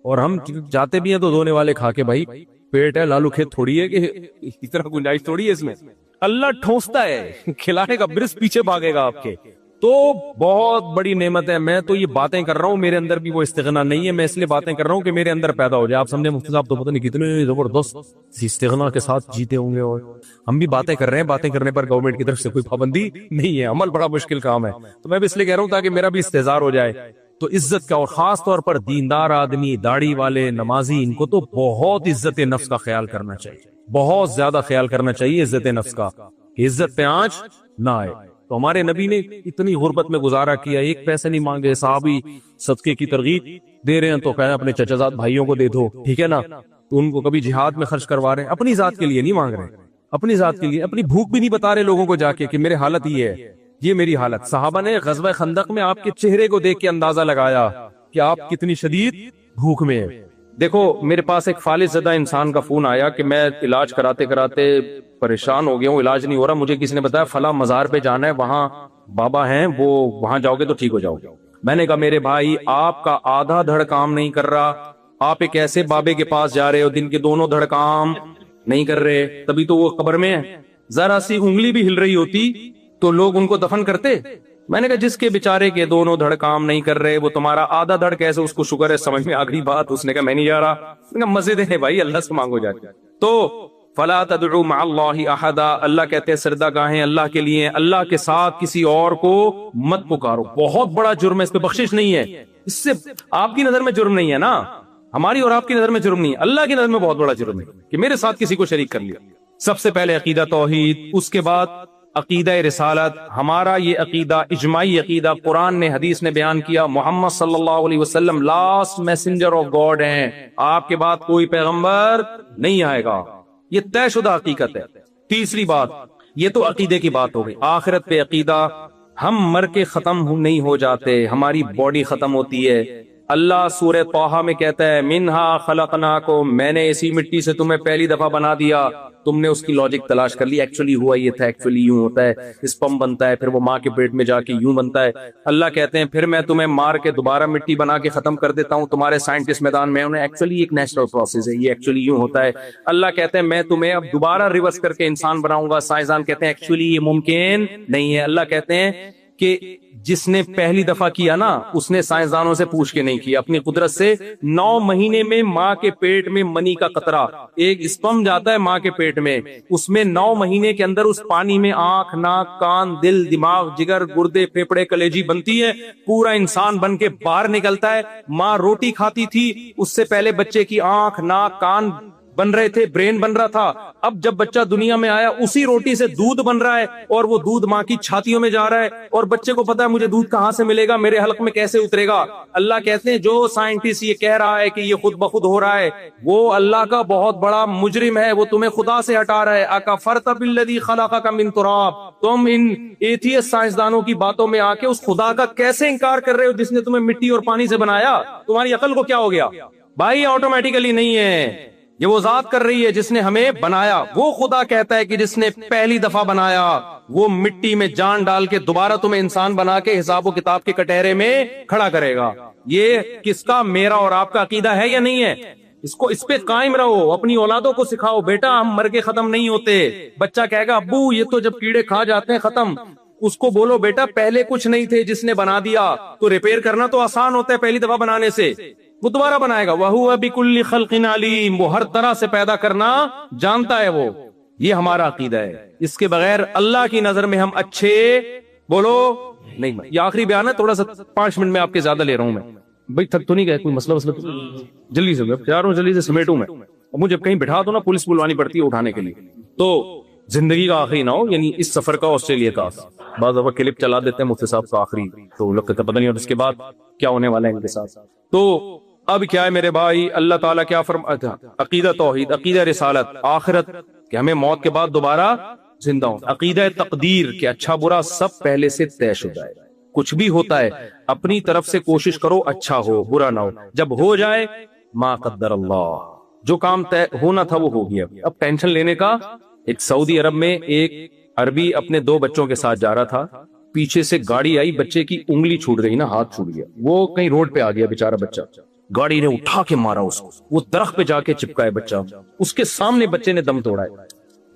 اور ہم جاتے بھی ہیں تو دھونے والے کھا کے. بھائی پیٹ ہے, لالو کھیت تھوڑی ہے کہ اتنا گنجائش تھوڑی ہے اس میں. اللہ ٹھوستا ہے, کھلانے کا برس پیچھے بھاگے گا آپ کے. تو بہت بڑی نعمت ہے. میں تو یہ باتیں کر رہا ہوں, میرے اندر بھی وہ استغنا نہیں ہے, میں اس لیے باتیں کر رہا ہوں کہ میرے اندر پیدا ہو جائے. آپ سمجھے مفتی صاحب تو پتہ نہیں کتنے زبردست استغنا کے ساتھ جیتے ہوں گے, اور ہم بھی باتیں کر رہے ہیں. باتیں کرنے پر گورنمنٹ کی طرف سے کوئی پابندی نہیں ہے, عمل بڑا مشکل کام ہے. تو میں بھی اس لیے کہہ رہا ہوں تاکہ میرا بھی استحضار ہو جائے. تو عزت کا, اور خاص طور پر دیندار آدمی, داڑھی والے, نمازی, ان کو تو بہت عزت نفس کا خیال کرنا چاہیے, بہت زیادہ خیال کرنا چاہیے عزت نفس کا, کہ عزت پہ آنچ نہ آئے. تو ہمارے نبی نے اتنی غربت میں گزارا کیا, ایک پیسے نہیں مانگے. صحابی صدقے کی ترغیب دے رہے ہیں تو کہیں اپنے چچا زاد بھائیوں کو دے دو, ٹھیک ہے نا, تو ان کو کبھی جہاد میں خرچ کروا رہے ہیں, اپنی ذات کے لیے نہیں مانگ رہے, اپنی ذات کے لیے. اپنی بھوک بھی نہیں بتا رہے لوگوں کو جا کے کہ میرے حالت یہ ہے, یہ میری حالت. صحابہ نے غزوہ خندق میں آپ کے چہرے کو دیکھ کے اندازہ لگایا کہ آپ کتنی شدید بھوک میں ہیں. دیکھو میرے پاس ایک فالج زدہ انسان کا فون آیا کہ میں علاج کراتے کراتے پریشان ہو گیا ہوں, علاج نہیں ہو رہا, مجھے کسی نے بتایا فلاں مزار پہ جانا ہے, وہاں بابا ہیں, وہ وہاں جاؤ گے تو ٹھیک ہو جاؤ گے. میں نے کہا میرے بھائی آپ کا آدھا دھڑ کام نہیں کر رہا, آپ ایک ایسے بابے کے پاس جا رہے ہو جن کے دونوں دھڑ کام نہیں کر رہے, تبھی تو وہ قبر میں ہے. ذرا سی انگلی بھی ہل رہی ہوتی تو لوگ ان کو دفن کرتے. میں نے کہا جس کے بیچارے کے دونوں دھڑ کام نہیں کر رہے, وہ تمہارا آدھا دھڑ کیسے, اس کو شکر ہے سمجھ میں آ گئی بات. اس نے کہا میں نہیں جا رہا. مزے دے بھائی, اللہ سے مانگو جا کے. تو فلا تدعو مع اللہ احدا, اللہ کہتے ہیں سردہ گاہیں اللہ کے لیے, اللہ کے ساتھ کسی اور کو مت پکارو. بہت بڑا جرم ہے, اس پہ بخشش نہیں ہے. اس سے آپ کی نظر میں جرم نہیں ہے نا, ہماری اور آپ کی نظر میں جرم نہیں ہے, اللہ کی نظر میں بہت بڑا جرم ہے کہ میرے ساتھ کسی کو شریک کر لیا. سب سے پہلے عقیدہ توحید, اس کے بعد عقیدہ رسالت. ہمارا یہ عقیدہ اجماعی عقیدہ, قرآن نے حدیث نے بیان کیا, محمد صلی اللہ علیہ وسلم لاسٹ میسنجر آف گاڈ ہیں, آپ کے بعد کوئی پیغمبر نہیں آئے گا. یہ طے شدہ حقیقت ہے. تیسری بات, یہ تو عقیدے کی بات ہو گئی. آخرت پہ عقیدہ, ہم مر کے ختم نہیں ہو جاتے, ہماری باڈی ختم ہوتی ہے. اللہ سورہ طٰہٰ میں کہتا ہے منہا خلقناکم, میں نے اسی مٹی سے تمہیں پہلی دفعہ بنا دیا. تم نے اس کی لاجک تلاش کر لی, ایکچولی ہوا یہ تھا, ایکچولی یوں ہوتا ہے, اسپم بنتا ہے, پھر وہ ماں کے پیٹ میں جا کے یوں بنتا ہے. اللہ کہتے ہیں پھر میں تمہیں مار کے دوبارہ مٹی بنا کے ختم کر دیتا ہوں. تمہارے سائنٹسٹ میدان میں انہیں ایکچولی ایک نیچرل پروسیس ہے, یہ ایکچولی یوں ہوتا ہے. اللہ کہتے ہیں میں تمہیں اب دوبارہ ریورس کر کے انسان بناؤں گا. سائنسدان کہتے ہیں ایکچولی یہ ممکن نہیں ہے. اللہ کہتے ہیں کہ جس نے پہلی دفعہ کیا نا, اس نے سائنسدانوں سے پوچھ کے نہیں کیا, اپنی قدرت سے 9 مہینے میں ماں کے پیٹ میں منی کا قطرہ, ایک اسپم جاتا ہے ماں کے پیٹ میں, اس میں 9 مہینے کے اندر اس پانی میں آنکھ, ناک, کان, دل, دماغ, جگر, گردے, پھیپڑے, کلیجی بنتی ہے, پورا انسان بن کے باہر نکلتا ہے. ماں روٹی کھاتی تھی, اس سے پہلے بچے کی آنکھ, ناک, کان بن رہے تھے, برین بن رہا تھا. اب جب بچہ دنیا میں آیا اسی روٹی سے دودھ بن رہا ہے, اور وہ دودھ ماں کی چھاتیوں میں جا رہا ہے, اور بچے کو پتا ہے مجھے دودھ کہاں سے ملے گا, میرے حلق میں کیسے اترے گا. اللہ کہتے ہیں جو سائنٹسٹ یہ کہہ رہا ہے کہ یہ خود بخود ہو رہا ہے, وہ اللہ کا بہت بڑا مجرم ہے, وہ تمہیں خدا سے ہٹا رہا ہے. اکفرت بالذی خلقک من تراب, تم ان ایتھیسٹ سائنسدانوں کی باتوں میں آ کے اس خدا کا کیسے انکار کر رہے ہو جس نے تمہیں مٹی اور پانی سے بنایا. تمہاری عقل کو کیا ہو گیا بھائی؟ آٹومیٹیکلی نہیں ہے, یہ وہ ذات کر رہی ہے جس نے ہمیں بنایا. وہ خدا کہتا ہے کہ جس نے پہلی دفعہ بنایا وہ مٹی میں جان ڈال کے دوبارہ تمہیں انسان بنا کے حساب و کتاب کے کٹہرے میں کھڑا کرے گا. یہ کس کا, میرا اور آپ کا عقیدہ ہے یا نہیں ہے؟ اس پہ قائم رہو, اپنی اولادوں کو سکھاؤ بیٹا ہم مر کے ختم نہیں ہوتے. بچہ کہے گا ابو یہ تو جب کیڑے کھا جاتے ہیں ختم, اس کو بولو بیٹا پہلے کچھ نہیں تھے, جس نے بنا دیا تو ریپیئر کرنا تو آسان ہوتا ہے پہلی دفعہ بنانے سے, وہ دوبارہ بنائے گا. وَهُوَ بِكُلِّ خَلْقٍ عَلِيمٌ, وہ ہر طرح سے پیدا کرنا جانتا ہے وہ. یہ ہمارا عقیدہ ہے. اس کے بغیر اللہ کی نظر میں ہم اچھے بولو نہیں. یہ آخری بیان ہے, تھوڑا سا 5 منٹ میں آپ کے زیادہ لے رہا ہوں میں. بھائی تھک تو نہیں گئے, کوئی مسئلہ وسئلہ تو جلدی سے چاروں جلدی سے سمیٹوں میں, اور مجھے کہیں بٹھا دو نا پولیس بلوانی پڑتی ہے اٹھانے کے لیے, تو زندگی کا آخری نہ ہو, یعنی اس سفر کا آسٹریلیا کا. بعض دفعہ کلپ چلا دیتے ہیں مفتی صاحب کا آخری, تو لوگ کہتے پتہ نہیں اور اس کے بعد کیا ہونے والا ہے ان کے ساتھ. تو اب کیا ہے میرے بھائی, اللہ تعالیٰ کیا فرماتا ہے, عقیدہ توحید, عقیدہ رسالت, آخرت کہ ہمیں موت کے بعد دوبارہ زندہ ہوں, عقیدہ تقدیر کہ اچھا برا سب پہلے سے طے شدہ ہے, کچھ بھی ہوتا ہے اپنی طرف سے کوشش کرو اچھا ہو برا نہ ہو, جب ہو جائے ما قدر اللہ, جو کام طے ہونا تھا وہ ہو گیا, اب ٹینشن لینے کا. ایک سعودی عرب میں ایک عربی اپنے 2 بچوں کے ساتھ جا رہا تھا, پیچھے سے گاڑی آئی, بچے کی انگلی چھوٹ گئی نا, ہاتھ چھوٹ گیا, وہ کہیں روڈ پہ آ گیا بیچارہ بچہ, گاڑی نے اٹھا کے مارا اس کو, وہ درخت پہ جا کے چپکا ہے بچہ, اس کے سامنے بچے نے دم توڑا ہے.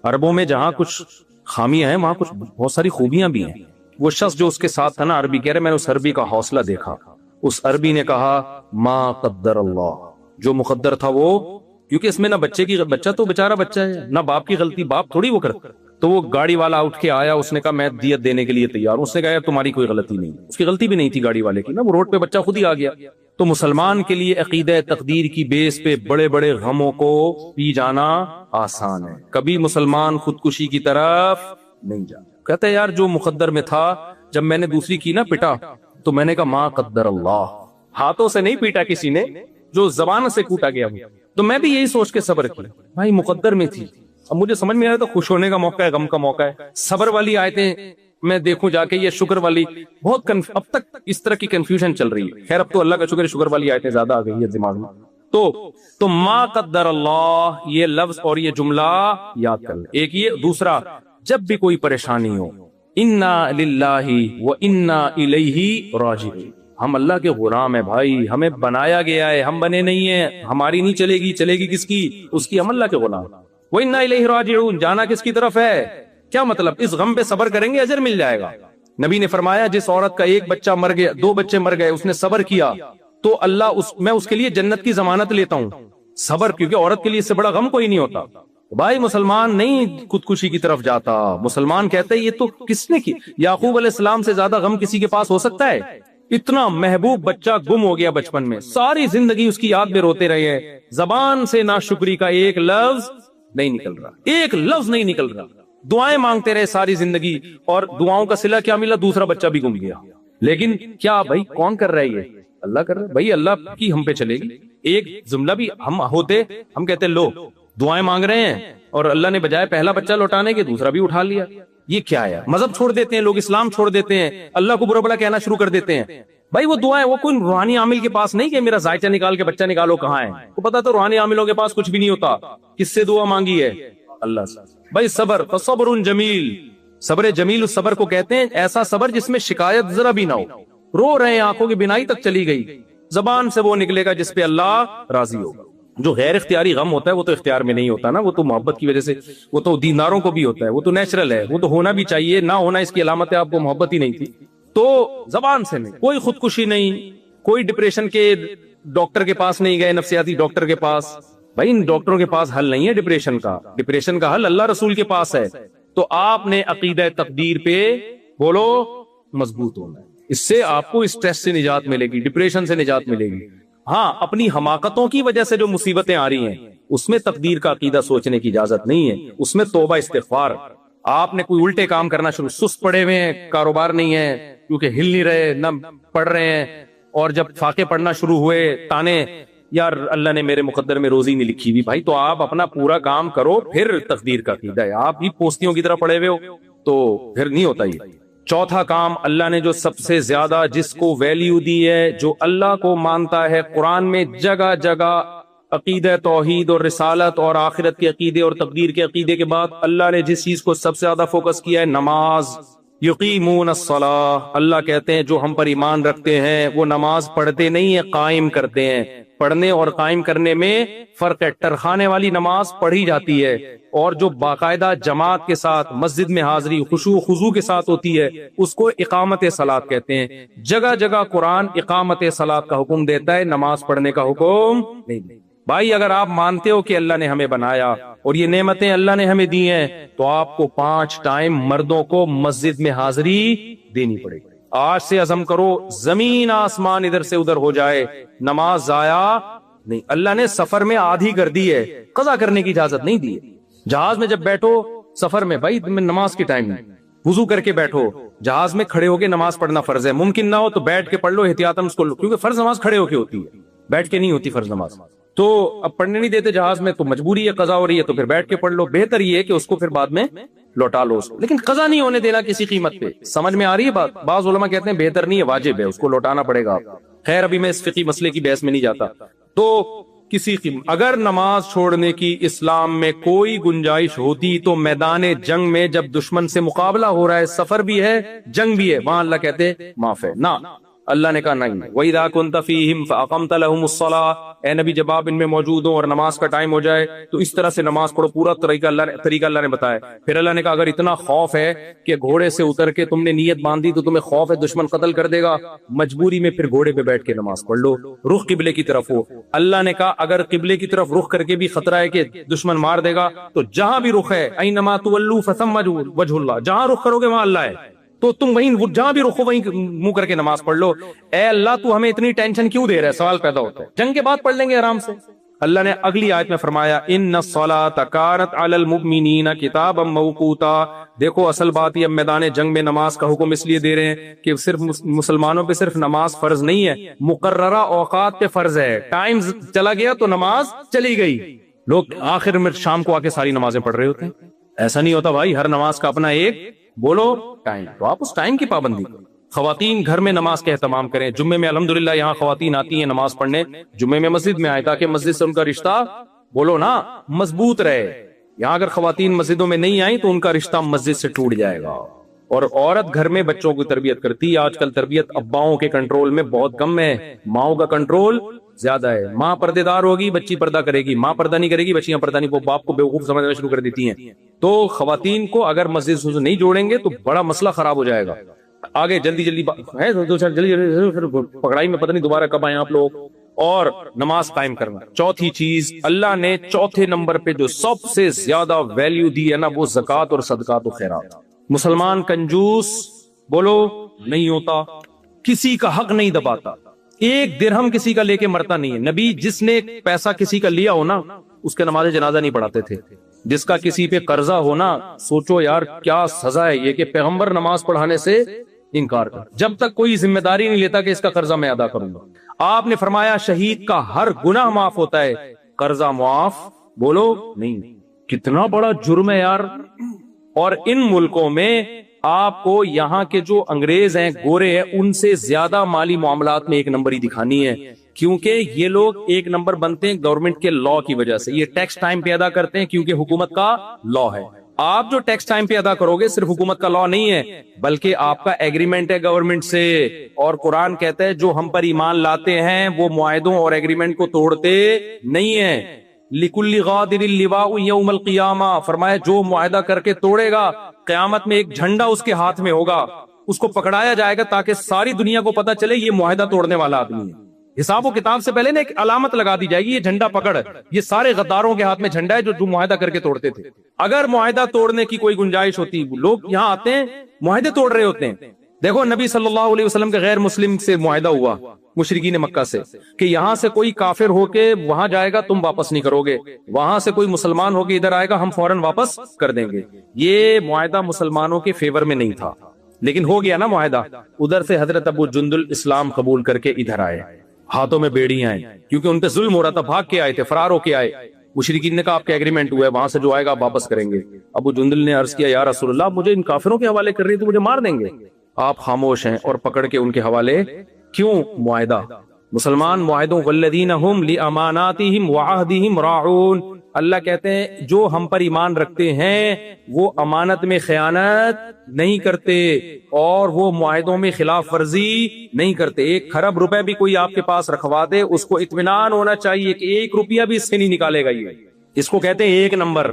عربوں میں جہاں کچھ خامیاں ہیں وہاں کچھ بہت ساری خوبیاں بھی ہیں. وہ شخص جو اس کے ساتھ تھا نا عربی, کہہ رہے میں نے اس عربی کا حوصلہ دیکھا, اس عربی نے کہا ما قدر اللہ, جو مقدر تھا وہ, کیونکہ اس میں نہ بچے کی, بچہ تو بیچارہ بچہ ہے, نہ باپ کی غلطی, باپ تھوڑی وہ کرتا. تو وہ گاڑی والا اٹھ کے آیا, اس نے کہا میں دیت دینے کے لیے تیار ہوں. اس نے کہا یار تمہاری کوئی غلطی نہیں, اس کی غلطی بھی نہیں تھی گاڑی والے کی نا, وہ روڈ پہ بچہ خود ہی آ گیا. تو مسلمان کے لیے عقیدہ تقدیر کی بیس پہ بڑے بڑے غموں کو پی جانا آسان ہے, کبھی مسلمان خودکشی کی طرف نہیں جا. کہتا ہے یار جو مقدر میں تھا, جب میں نے دوسری کی نا پٹا, تو میں نے کہا ما قدر اللہ, ہاتھوں سے نہیں پیٹا کسی نے, جو زبان سے کوٹا گیا, تو میں بھی یہی سوچ کے صبر کیا بھائی مقدر میں تھی. اب مجھے سمجھ میں آیا تو خوش ہونے کا موقع ہے, غم کا موقع ہے. صبر والی آیتیں میں دیکھوں جا کے, یہ شکر والی بہت اب تک اس طرح کی کنفیوژن چل رہی ہے. خیر اب تو اللہ کا شکر, شکر والی آیتیں زیادہ آ گئی ہے دماغ میں. تو ما قدر اللہ یہ لفظ اور یہ جملہ یاد کر لیں. ایک یہ, دوسرا جب بھی کوئی پریشانی ہو, انا للہ و انا الیہ راجعون, ہم اللہ کے غلام ہیں بھائی, ہمیں بنایا گیا ہے, ہم بنے نہیں ہیں, ہماری نہیں چلے گی, چلے گی کس کی, اس کی, ہم اللہ کے غلام. وَإِنَّا إِلَيْهِ رَاجِعُونَ, جانا کس کی طرف ہے, کیا مطلب, اس غم پہ صبر کریں گے اجر مل جائے گا. نبی نے فرمایا جس عورت کا 1 بچہ مر گیا, 2 بچے مر گئے, اس نے صبر کیا تو اللہ میں اس کے لیے جنت کی ضمانت لیتا ہوں. صبر, کیونکہ عورت کے لیے اس سے بڑا غم کوئی نہیں ہوتا. بھائی مسلمان نہیں خودکشی کی طرف جاتا, مسلمان کہتا ہے یہ تو کس نے کی. یعقوب علیہ السلام سے زیادہ غم کسی کے پاس ہو سکتا ہے. اتنا محبوب بچہ گم ہو گیا بچپن میں, ساری زندگی اس کی یاد میں روتے رہے ہیں, زبان سے ناشکری کا ایک لفظ نہیں نکل رہا, ایک لفظ نہیں نکل رہا, دعائیں مانگتے رہے ساری زندگی, اور دعاؤں کا صلہ کیا ملا, دوسرا بچہ بھی گم گیا. لیکن کیا بھائی کون کر رہا ہے, یہ اللہ کر رہا ہے. بھائی اللہ کی ہم پہ چلے گی. ایک جملہ بھی ہم ہوتے, ہم کہتے لو دعائیں مانگ رہے ہیں, اور اللہ نے بجائے پہلا بچہ لوٹانے کے دوسرا بھی اٹھا لیا. یہ کیا ہے, مذہب چھوڑ دیتے ہیں لوگ, اسلام چھوڑ دیتے ہیں, اللہ کو برا بلا کہنا شروع کر دیتے ہیں. بھائی وہ دعائیں وہ کوئی روحانی عامل کے پاس نہیں کہ میرا ذائچہ نکال کے بچہ نکالو, کہاں ہے, کو پتا تو روحانی عاملوں کے پاس کچھ بھی نہیں ہوتا. کس سے دعا مانگی ہے, اللہ سے. بھائی صبر, فصبر جمیل, صبر جمیل اس صبر کو کہتے ہیں, ایسا صبر جس میں شکایت ذرا بھی نہ ہو. رو رہے ہیں, آنکھوں کی بینائی تک چلی گئی, زبان سے وہ نکلے گا جس پہ اللہ راضی ہوگا. جو غیر اختیاری غم ہوتا ہے وہ تو اختیار میں نہیں ہوتا نا, وہ تو محبت کی وجہ سے, وہ تو دینداروں کو بھی ہوتا ہے, وہ تو نیچرل ہے, وہ تو ہونا بھی چاہیے, نہ ہونا اس کی علامت ہے آپ کو محبت ہی نہیں تھی. تو زبان سے نہیں, کوئی خودکشی نہیں, کوئی ڈپریشن کے ڈاکٹر کے پاس نہیں گئے, نفسیاتی ڈاکٹر کے پاس. بھائی ان ڈاکٹروں کے پاس حل نہیں ہے ڈپریشن کا, ڈپریشن کا حل اللہ رسول کے پاس ہے. تو آپ نے عقیدہ تقدیر پہ بولو مضبوط ہونا ہے, اس سے آپ کو اسٹریس سے نجات ملے گی, ڈپریشن سے نجات ملے گی. ہاں اپنی حماقتوں کی وجہ سے جو مصیبتیں آ رہی ہیں اس میں تقدیر کا عقیدہ سوچنے کی اجازت نہیں ہے, اس میں توبہ استغفار. آپ نے کوئی الٹے کام کرنا شروع, سست پڑے ہوئے ہیں, کاروبار نہیں ہے کیونکہ ہل نہیں رہے, نہ پڑھ رہے ہیں, اور جب فاقے پڑھنا شروع ہوئے تانے, یار اللہ نے میرے مقدر میں روزی نہیں لکھی ہوئی. بھائی تو آپ اپنا پورا کام کرو, پھر تقدیر کا عقیدہ ہے. آپ ہی پوستیوں کی طرح پڑے ہوئے ہو تو پھر نہیں ہوتا. یہ چوتھا کام, اللہ نے جو سب سے زیادہ جس کو ویلیو دی ہے, جو اللہ کو مانتا ہے, قرآن میں جگہ جگہ عقیدہ توحید اور رسالت اور آخرت کے عقیدے اور تقدیر کے عقیدے کے بعد اللہ نے جس چیز کو سب سے زیادہ فوکس کیا ہے, نماز. یقیمون الصلاۃ, اللہ کہتے ہیں جو ہم پر ایمان رکھتے ہیں وہ نماز پڑھتے نہیں ہیں, قائم کرتے ہیں. پڑھنے اور قائم کرنے میں فرق ہے. ٹرخانے والی نماز پڑھی جاتی ہے, اور جو باقاعدہ جماعت کے ساتھ مسجد میں حاضری خشوع و خضوع کے ساتھ ہوتی ہے اس کو اقامت صلاۃ کہتے ہیں. جگہ جگہ قرآن اقامت صلاۃ کا حکم دیتا ہے, نماز پڑھنے کا حکم نہیں. بھائی اگر آپ مانتے ہو کہ اللہ نے ہمیں بنایا اور یہ نعمتیں اللہ نے ہمیں دی ہیں, تو آپ کو 5 ٹائم مردوں کو مسجد میں حاضری دینی پڑے گی. آج سے عزم کرو زمین آسمان ادھر سے ادھر ہو جائے نماز ضائع نہیں. اللہ نے سفر میں آدھی کر دی ہے, قضا کرنے کی اجازت نہیں دی ہے. جہاز میں جب بیٹھو سفر میں, بھائی تمہیں نماز کی ٹائم نہیں, وضو کر کے بیٹھو. جہاز میں کھڑے ہو کے نماز پڑھنا فرض ہے, ممکن نہ ہو تو بیٹھ کے پڑھ لو احتیاطاً اس کو, کیونکہ فرض نماز کھڑے ہو کے ہوتی ہے, بیٹھ کے نہیں ہوتی فرض نماز. تو اب پڑھنے نہیں دیتے جہاز میں تو مجبوری ہے, قضا ہو رہی ہے تو پھر بیٹھ کے پڑھ لو. بہتر یہ ہے کہ اس کو پھر بعد میں لوٹا لو اس کو, لیکن قضا نہیں ہونے دینا کسی قیمت پہ. سمجھ میں آ رہی ہے بات؟ بعض علماء کہتے ہیں بہتر نہیں ہے, واجب ہے, اس کو لوٹانا پڑے گا. خیر ابھی میں اس فقہی مسئلے کی بحث میں نہیں جاتا. تو کسی قیمت اگر نماز چھوڑنے کی اسلام میں کوئی گنجائش ہوتی تو میدان جنگ میں جب دشمن سے مقابلہ ہو رہا ہے, سفر بھی ہے جنگ بھی ہے, وہاں اللہ کہتے معاف ہے. نہ, اللہ نے کہا نہیں. وَإِذَا كُنْتَ فِيهِمْ فَأَقَمْتَ لَهُمُ الصَّلَاةَ, اے نبی جب آپ ان میں موجود ہوں اور نماز کا ٹائم ہو جائے تو اس طرح سے نماز پڑھو. پورا طریقہ اللہ نے بتایا. پھر اللہ نے کہا اگر اتنا خوف ہے کہ گھوڑے سے اتر کے تم نے نیت باندھی تو تمہیں خوف ہے دشمن قتل کر دے گا, مجبوری میں پھر گھوڑے پہ بیٹھ کے نماز پڑھ لو, رخ قبلے کی طرف ہو. اللہ نے کہا اگر قبلے کی طرف رخ کر کے بھی خطرہ ہے کہ دشمن مار دے گا تو جہاں بھی رخ ہے, اَيْنَمَا تُوَلُّوا فَثَمَّ وَجْهُ اللَّهِ, جہاں رخ کرو گے وہاں اللہ ہے, تو تم وہیں جہاں بھی رخو وہیں منہ کر کے نماز پڑھ لو. اے اللہ تو ہمیں اتنی ٹینشن کیوں دے رہا ہے؟ سوال پیدا ہوتا ہے. جنگ کے بعد پڑھ لیں گے آرام سے. اللہ نے اگلی آیت میں فرمایا ان الصلاۃ کانت علی المؤمنین کتابا موقوتا. دیکھو اصل بات یہ اب میدان جنگ میں نماز کا حکم اس لیے دے رہے ہیں کہ صرف مسلمانوں پہ صرف نماز فرض نہیں ہے, مقررہ اوقات پہ فرض ہے. ٹائم چلا گیا تو نماز چلی گئی. لوگ آخر میں شام کو آ کے ساری نمازیں پڑھ رہے ہوتے ہیں. ایسا نہیں ہوتا بھائی, ہر نماز کا اپنا ایک بولو ٹائم, تو آپ اس ٹائم کی پابندی کرو. خواتین گھر میں نماز کا اہتمام کریں. جمعے میں الحمدللہ یہاں خواتین آتی ہیں نماز پڑھنے, جمعے میں مسجد میں آئے تاکہ مسجد سے ان کا رشتہ بولو نا مضبوط رہے. یہاں اگر خواتین مسجدوں میں نہیں آئیں تو ان کا رشتہ مسجد سے ٹوٹ جائے گا. اور عورت گھر میں بچوں کی تربیت کرتی ہے. آج کل تربیت اباؤں کے کنٹرول میں بہت کم ہے, ماؤں کا کنٹرول زیادہ ہے. ماں پردے دار ہوگی بچی پردہ کرے گی, ماں پردہ نہیں کرے گی بچیاں پردہ نہیں, وہ باپ کو بیوقوف سمجھنا شروع کر دیتی ہیں. تو خواتین کو اگر مسجد سے نہیں جوڑیں گے تو بڑا مسئلہ خراب ہو جائے گا. آگے جلدی جلدی ہے جلدی پکڑائی میں پتہ نہیں دوبارہ کب آئے آپ لوگ. اور نماز قائم کرنا. چوتھی چیز اللہ نے چوتھے نمبر پہ جو سب سے زیادہ ویلیو دی ہے نا وہ زکوٰۃ اور صدقات و خیرات. مسلمان کنجوس بولو نہیں ہوتا, کسی کا حق نہیں دباتا, ایک درہم کسی کا لے کے مرتا نہیں ہے. نبی جس نے پیسہ کسی کا لیا ہو نا اس کے نماز جنازہ نہیں پڑھاتے تھے. جس کا کسی پہ قرضہ ہونا, سوچو یار کیا سزا ہے یہ کہ پیغمبر نماز پڑھانے سے انکار کر, جب تک کوئی ذمہ داری نہیں لیتا کہ اس کا قرضہ میں ادا کروں گا. آپ نے فرمایا شہید کا ہر گناہ معاف ہوتا ہے, قرضہ معاف بولو نہیں. کتنا بڑا جرم ہے یار. اور ان ملکوں میں آپ کو یہاں کے جو انگریز ہیں گورے ہیں ان سے زیادہ مالی معاملات میں ایک نمبری دکھانی ہے, کیونکہ یہ لوگ ایک نمبر بنتے ہیں گورنمنٹ کے لا کی وجہ سے. یہ ٹیکس ٹائم پہ ادا کرتے ہیں کیونکہ حکومت کا لا ہے. آپ جو ٹیکس ٹائم پہ ادا کرو گے صرف حکومت کا لا نہیں ہے بلکہ آپ کا ایگریمنٹ ہے گورنمنٹ سے. اور قرآن کہتا ہے جو ہم پر ایمان لاتے ہیں وہ معاہدوں اور ایگریمنٹ کو توڑتے نہیں ہیں. لِكُلِّ غَادِرٍ لِوَاءٌ يَوْمَ الْقِيَامَةِ, فرمایا جو معاہدہ کر کے توڑے گا قیامت میں ایک جھنڈا اس کے ہاتھ میں ہوگا, اس کو پکڑایا جائے گا تاکہ ساری دنیا کو پتا چلے یہ معاہدہ توڑنے والا آدمی ہے. حساب و کتاب سے پہلے نا ایک علامت لگا دی جائے گی, یہ جھنڈا پکڑ, یہ سارے غداروں کے ہاتھ میں جھنڈا ہے جو معاہدہ کر کے توڑتے تھے. اگر معاہدہ توڑنے کی کوئی گنجائش ہوتی, لوگ یہاں آتے ہیں معاہدے توڑ رہے ہوتے ہیں. دیکھو نبی صلی اللہ علیہ وسلم کے غیر مسلم سے معاہدہ ہوا مشرکین مکہ سے کہ یہاں سے کوئی کافر ہو کے وہاں جائے گا تم واپس نہیں کرو گے, وہاں سے کوئی مسلمان ہو کے ادھر آئے گا ہم فوراً واپس کر دیں گے. یہ معاہدہ مسلمانوں کے فیور میں نہیں تھا لیکن ہو گیا نا معاہدہ. ادھر سے حضرت ابو جندل اسلام قبول کر کے ادھر آئے, ہاتھوں میں بیڑیاں ہیں کیونکہ ان پہ ظلم ہو رہا تھا, بھاگ کے آئے تھے, فرار ہو کے آئے. مشرکین نے کہا آپ کا ایگریمنٹ ہوا ہے وہاں سے جو آئے گا آپ واپس کریں گے. ابو جندل نے عرض کیا یا رسول اللہ مجھے ان کافروں کے حوالے کر رہی تو مجھے مار دیں گے. آپ خاموش ہیں اور پکڑ کے ان کے حوالے. کیوں؟ معاہدہ. مسلمان معاہدوں والذین ہم لاماناتہم وعہدہم راعون, اللہ کہتے ہیں جو ہم پر ایمان رکھتے ہیں وہ امانت میں خیانت نہیں کرتے اور وہ معاہدوں میں خلاف ورزی نہیں کرتے. 1 کھرب روپے بھی کوئی آپ کے پاس رکھوا دے اس کو اطمینان ہونا چاہیے کہ 1 روپیہ بھی اس سے نہیں نکالے گا. یہ اس کو کہتے ہیں 1 نمبر.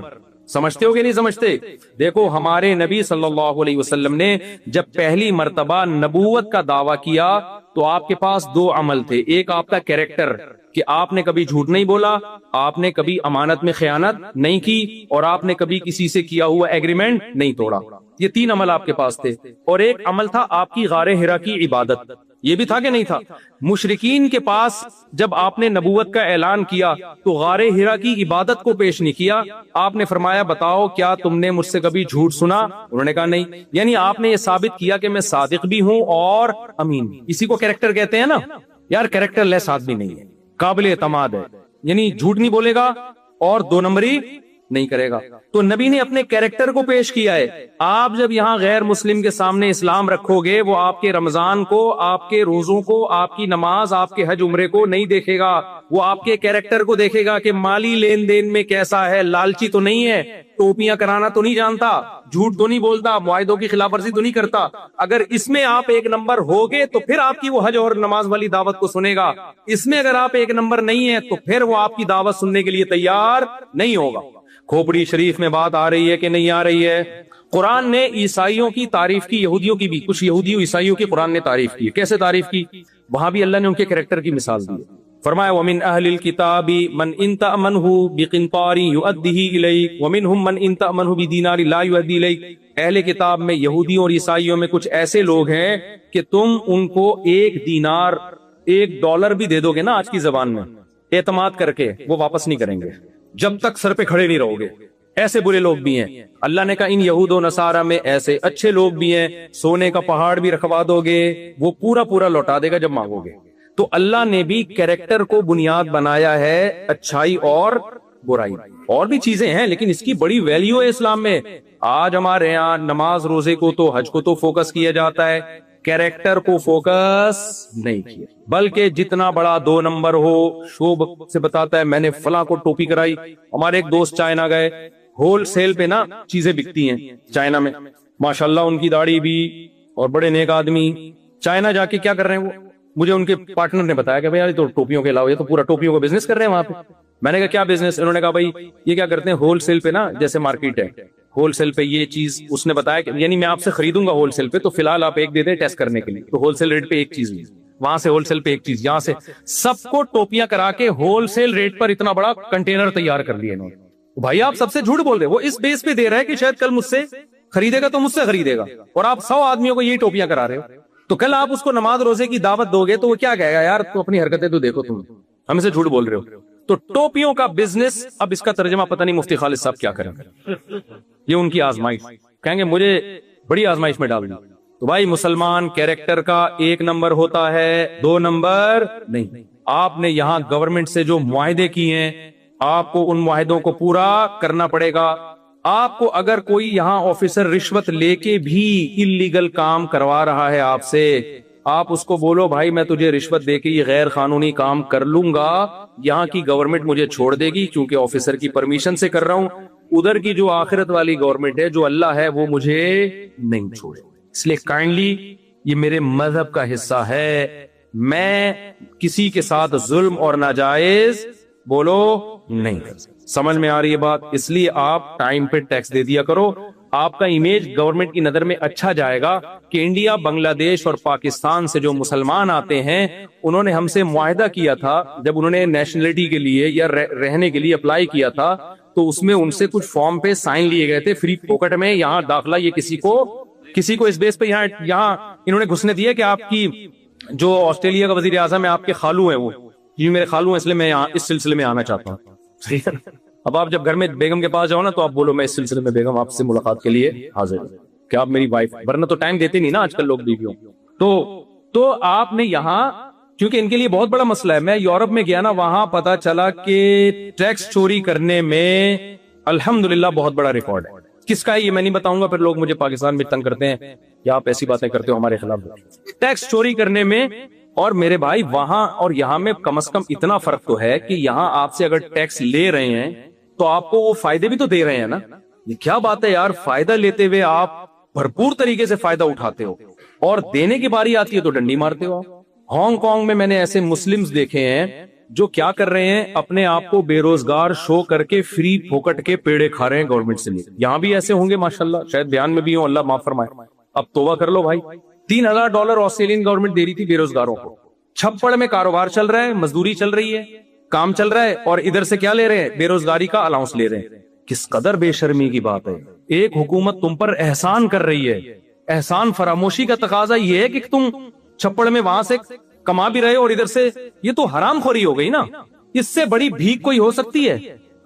سمجھتے ہو کہ نہیں سمجھتے؟ دیکھو ہمارے نبی صلی اللہ علیہ وسلم نے جب پہلی مرتبہ نبوت کا دعویٰ کیا تو آپ کے پاس 2 عمل تھے. ایک آپ کا کیریکٹر کہ آپ نے کبھی جھوٹ نہیں بولا, آپ نے کبھی امانت میں خیانت نہیں کی, اور آپ نے کبھی کسی سے کیا ہوا ایگریمنٹ نہیں توڑا. یہ 3 عمل آپ کے پاس تھے. اور ایک عمل تھا آپ کی غار حرا کی عبادت. یہ بھی تھا کہ نہیں تھا؟ مشرکین کے پاس جب آپ نے نبوت کا اعلان کیا تو غار حرا کی عبادت کو پیش نہیں کیا. آپ نے فرمایا بتاؤ کیا تم نے مجھ سے کبھی جھوٹ سنا؟ انہوں نے کہا نہیں. یعنی آپ نے یہ ثابت کیا کہ میں صادق بھی ہوں اور امین بھی. اسی کو کیریکٹر کہتے ہیں نا یار. کیریکٹر لیس آدمی نہیں ہے, قابل اعتماد ہے, یعنی جھوٹ نہیں بولے گا اور 2 نمبری نہیں کرے گا. تو نبی نے اپنے کیریکٹر کو پیش کیا ہے. آپ جب یہاں غیر مسلم کے سامنے اسلام رکھو گے, وہ آپ کے رمضان کو, آپ کے روزوں کو, آپ کی نماز, آپ کے حج عمرے کو نہیں دیکھے گا, وہ آپ کے کیریکٹر کو دیکھے گا کہ مالی لین دین میں کیسا ہے, لالچی تو نہیں ہے, ٹوپیاں کرانا تو نہیں جانتا, جھوٹ تو نہیں بولتا, معاہدوں کی خلاف ورزی تو نہیں کرتا. اگر اس میں آپ 1 نمبر ہوگے تو پھر آپ کی وہ حج اور نماز والی دعوت کو سنے گا. اس میں اگر آپ 1 نمبر نہیں ہے تو پھر وہ آپ کی دعوت سننے کے لیے تیار نہیں ہوگا. کھوپڑی شریف میں بات آ رہی ہے کہ نہیں آ رہی ہے؟ قرآن نے عیسائیوں کی تعریف کی, یہودیوں کی بھی. کچھ یہودیوں عیسائیوں کی قرآن نے تعریف کی. کیسے تعریف کی؟ وہاں بھی اللہ نے ان کے کریکٹر کی مثال دی. فرمایا وَمِنْ أَهْلِ الْكِتَابِ مَنْ إِنْ تَأْمَنْهُ بِقِنْطَارٍ يُؤَدِّهِ إِلَيْكَ وَمِنْهُمْ مَنْ إِنْ تَأْمَنْهُ بِدِينَارٍ لَا يُؤَدِّي إِلَيْكَ. اہل کتاب میں یہودیوں اور عیسائیوں میں کچھ ایسے لوگ ہیں کہ تم ان کو 1 دینار, $1 بھی دے دو گے نا آج کی زبان میں, اعتماد کر کے, وہ واپس نہیں کریں گے جب تک سر پہ کھڑے نہیں رہو گے. ایسے برے لوگ بھی ہیں. اللہ نے کہا ان یہود و نصارہ میں ایسے اچھے لوگ بھی ہیں, سونے کا پہاڑ بھی رکھوا دو گے وہ پورا پورا لوٹا دے گا جب مانگو گے. تو اللہ نے بھی کیریکٹر کو بنیاد بنایا ہے, اچھائی اور برائی. اور بھی چیزیں ہیں لیکن اس کی بڑی ویلیو ہے اسلام میں. آج ہمارے یہاں نماز روزے کو تو, حج کو تو فوکس کیا جاتا ہے, کیریکٹر کو فوکس نہیں کیا. بلکہ جتنا بڑا 2 نمبر ہو, شوب سے بتاتا ہے میں نے فلاں کو ٹوپی کرائی. ہمارے ایک دوست چائنا گئے, ہول سیل پہ نا چیزیں بکتی ہیں چائنا میں, ماشاءاللہ ان کی داڑھی بھی, اور بڑے نیک آدمی. چائنا جا کے کیا کر رہے ہیں وہ, مجھے ان کے پارٹنر نے بتایا کہ بھائی یار تو ٹوپیوں کے علاوہ یہ تو پورا ٹوپیوں کا بزنس کر رہے ہیں وہاں پہ. میں نے کہا کیا بزنس؟ انہوں نے کہا بھائی یہ کیا کرتے ہیں ہول سیل پہ نا, جیسے مارکیٹ ہے ہول سیل پہ یہ چیز, اس نے بتایا کہ یعنی میں آپ سے خریدوں گا ہول سیل پہ تو فی الحال آپ 1 دے دیں ٹیسٹ کرنے کے لیے, تو ہول سیل ریٹ پہ 1 چیز لی, وہاں سے ہول سیل پہ 1 چیز, یہاں سے سب کو ٹوپیاں کرا کے ہول سیل ریٹ پر اتنا بڑا کنٹینر تیار کر لیا انہوں نے. بھائی آپ سب سے جھوٹ بول رہے, وہ اس بیس پہ دے رہا ہے کہ شاید کل مجھ سے خریدے گا تو مجھ سے خریدے گا, اور آپ 100 آدمیوں کو یہی ٹوپیاں کرا رہے ہو. تو کل آپ اس کو نماز روزے کی دعوت دو گے تو وہ کیا کہے گا, یار تو اپنی حرکتیں تو دیکھو, تم ہمیں سے جھوٹ بول رہے ہو. تو ٹوپیوں کا بزنس, اب اس کا ترجمہ پتہ نہیں مفتی خالد صاحب کیا کریں گے. یہ ان کی آزمائش, کہیں گے مجھے بڑی آزمائش میں ڈال دی. تو بھائی مسلمان کیریکٹر کا 1 نمبر ہوتا ہے, 2 نمبر نہیں. آپ نے یہاں گورنمنٹ سے جو معاہدے کیے ہیں آپ کو ان معاہدوں کو پورا کرنا پڑے گا. آپ کو اگر کوئی یہاں آفیسر رشوت لے کے بھی اللیگل کام کروا رہا ہے آپ سے, آپ اس کو بولو بھائی میں تجھے رشوت دے کے یہ غیر قانونی کام کر لوں گا, یہاں کی گورنمنٹ مجھے چھوڑ دے گی کیونکہ آفیسر کی پرمیشن سے کر رہا ہوں. ادھر کی جو آخرت والی گورنمنٹ ہے, جو اللہ ہے, وہ مجھے نہیں چھوڑے. اس لیے کائنڈلی یہ میرے مذہب کا حصہ ہے, میں کسی کے ساتھ ظلم اور ناجائز بولو نہیں کر سکتا. سمجھ میں آ رہی ہے بات؟ اس لیے آپ ٹائم پہ ٹیکس دے دیا کرو, آپ کا امیج گورنمنٹ کی نظر میں اچھا جائے گا کہ انڈیا, بنگلہ دیش اور پاکستان سے جو مسلمان آتے ہیں انہوں نے ہم سے معاہدہ کیا تھا جب انہوں نے نیشنلٹی کے لیے یا رہنے کے لیے اپلائی کیا تھا, تو اس میں ان سے کچھ فارم پہ سائن لیے گئے تھے فری پوکٹ میں, یہاں داخلہ یہ کسی کو اس بیس پہ یہاں انہوں نے گھسنے دیا کہ آپ کی جو آسٹریلیا کا وزیر اعظم ہے آپ کے خالو ہیں, وہ یہ میرے خالو ہیں, اس لیے میں یہاں اس سلسلے میں آنا چاہتا ہوں. اب آپ جب گھر میں بیگم کے پاس جاؤ نا تو آپ بولو میں اس سلسلے میں بیگم آپ سے ملاقات کے لیے حاضر ہوں, کہ آپ میری وائف, ورنہ تو ٹائم دیتے نہیں نا آج کل لوگ بیویوں. تو آپ نے یہاں, کیونکہ ان کے لیے بہت بڑا مسئلہ ہے. میں یورپ میں گیا نا, وہاں پتا چلا کہ ٹیکس چوری کرنے میں الحمدللہ بہت بڑا ریکارڈ ہے. کس کا ہے یہ میں نہیں بتاؤں گا, پھر لوگ مجھے پاکستان میں تنگ کرتے ہیں یا آپ ایسی باتیں کرتے ہو ہمارے خلاف. ٹیکس چوری کرنے میں, اور میرے بھائی وہاں اور یہاں میں کم از کم اتنا فرق تو ہے کہ یہاں آپ سے اگر ٹیکس لے رہے ہیں تو آپ کو وہ فائدے بھی تو دے رہے ہیں نا. یہ کیا بات ہے یار, فائدہ لیتے ہوئے آپ بھرپور طریقے سے فائدہ اٹھاتے ہو, اور دینے کی باری آتی ہے تو ڈنڈی مارتے ہو. ہانگ کانگ میں نے ایسے مسلمز دیکھے ہیں جو کیا کر رہے ہیں, اپنے آپ کو بے روزگار شو کر کے فری پھوکٹ کے پیڑے کھا رہے ہیں گورنمنٹ سے. یہاں بھی ایسے ہوں گے ماشاءاللہ, شاید بیان میں بھی ہوں, اللہ معاف فرمائے. اب توبہ کر لو بھائی. $3,000 آسٹریلین گورنمنٹ دے رہی تھی بے روزگاروں کو. چھپڑ میں کاروبار چل رہا ہے, مزدوری چل رہی ہے, کام چل رہا ہے اور ادھر سے کیا لے رہے ہیں؟ بے روزگاری کا الاؤنس لے رہے ہیں. کس قدر بے شرمی کی بات ہے. ایک حکومت تم پر احسان کر رہی ہے, احسان فراموشی کا تقاضا یہ ہے کہ تم چھپڑ میں وہاں سے کما بھی رہے اور ادھر سے, یہ تو حرام خوری ہو گئی نا. اس سے بڑی بھیک کوئی ہو سکتی ہے؟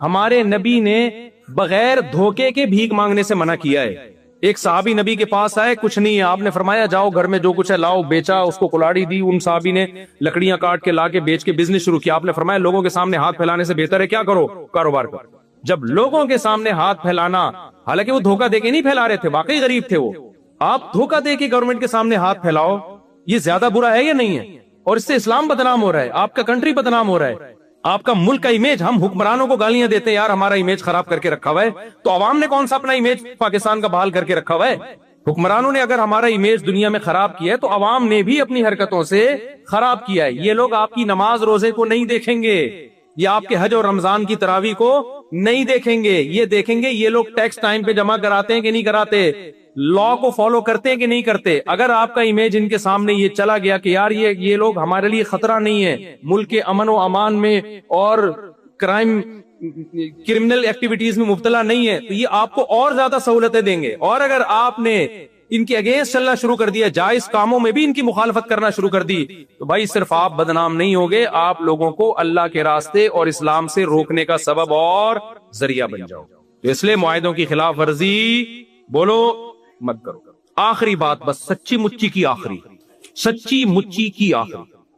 ہمارے نبی نے بغیر دھوکے کے بھیک مانگنے سے منع کیا ہے. ایک صحابی نبی کے پاس آئے, کچھ نہیں ہے, آپ نے فرمایا جاؤ گھر میں جو کچھ ہے لاؤ, بیچا, اس کو کلاڑی دی, ان صحابی نے لکڑیاں کاٹ کے لا کے بیچ کے بزنس شروع کیا. آپ نے فرمایا لوگوں کے سامنے ہاتھ پھیلانے سے بہتر ہے کیا کرو, کاروبار کرو. جب لوگوں کے سامنے ہاتھ پھیلانا, حالانکہ وہ دھوکہ دے کے نہیں پھیلا رہے تھے, واقعی غریب تھے وہ, آپ دھوکہ دے کے گورنمنٹ کے سامنے ہاتھ پھیلاؤ, یہ زیادہ برا ہے یا نہیں ہے؟ اور اس سے اسلام بدنام ہو رہا ہے, آپ کا کنٹری بدنام ہو رہا ہے, آپ کا ملک کا امیج. ہم حکمرانوں کو گالیاں دیتے ہیں یار ہمارا امیج خراب کر کے رکھا ہوا ہے, تو عوام نے کون سا اپنا امیج پاکستان کا بحال کر کے رکھا ہوا ہے؟ حکمرانوں نے اگر ہمارا امیج دنیا میں خراب کیا ہے تو عوام نے بھی اپنی حرکتوں سے خراب کیا ہے. یہ لوگ آپ کی نماز روزے کو نہیں دیکھیں گے, یہ آپ کے حج اور رمضان کی تراویح کو نہیں دیکھیں گے, یہ دیکھیں گے یہ لوگ ٹیکس ٹائم پہ جمع کراتے ہیں کہ نہیں کراتے, لا کو فالو کرتے ہیں کہ نہیں کرتے. اگر آپ کا امیج ان کے سامنے یہ چلا گیا کہ یار یہ لوگ ہمارے لیے خطرہ نہیں ہے, ملک کے امن و امان میں اور کرمنل ایکٹیویٹیز میں مبتلا نہیں ہے, تو یہ آپ کو اور زیادہ سہولتیں دیں گے. اور اگر آپ نے ان کے اگینسٹ چلنا شروع کر دیا, جائز کاموں میں بھی ان کی مخالفت کرنا شروع کر دی, تو بھائی صرف آپ بدنام نہیں ہوگے, آپ لوگوں کو اللہ کے راستے اور اسلام سے روکنے کا سبب اور ذریعہ بن جاؤ. تو اس لیے معاہدوں کی خلاف ورزی بولو مت کرو. آخری بات, بس سچی مچی کی آخری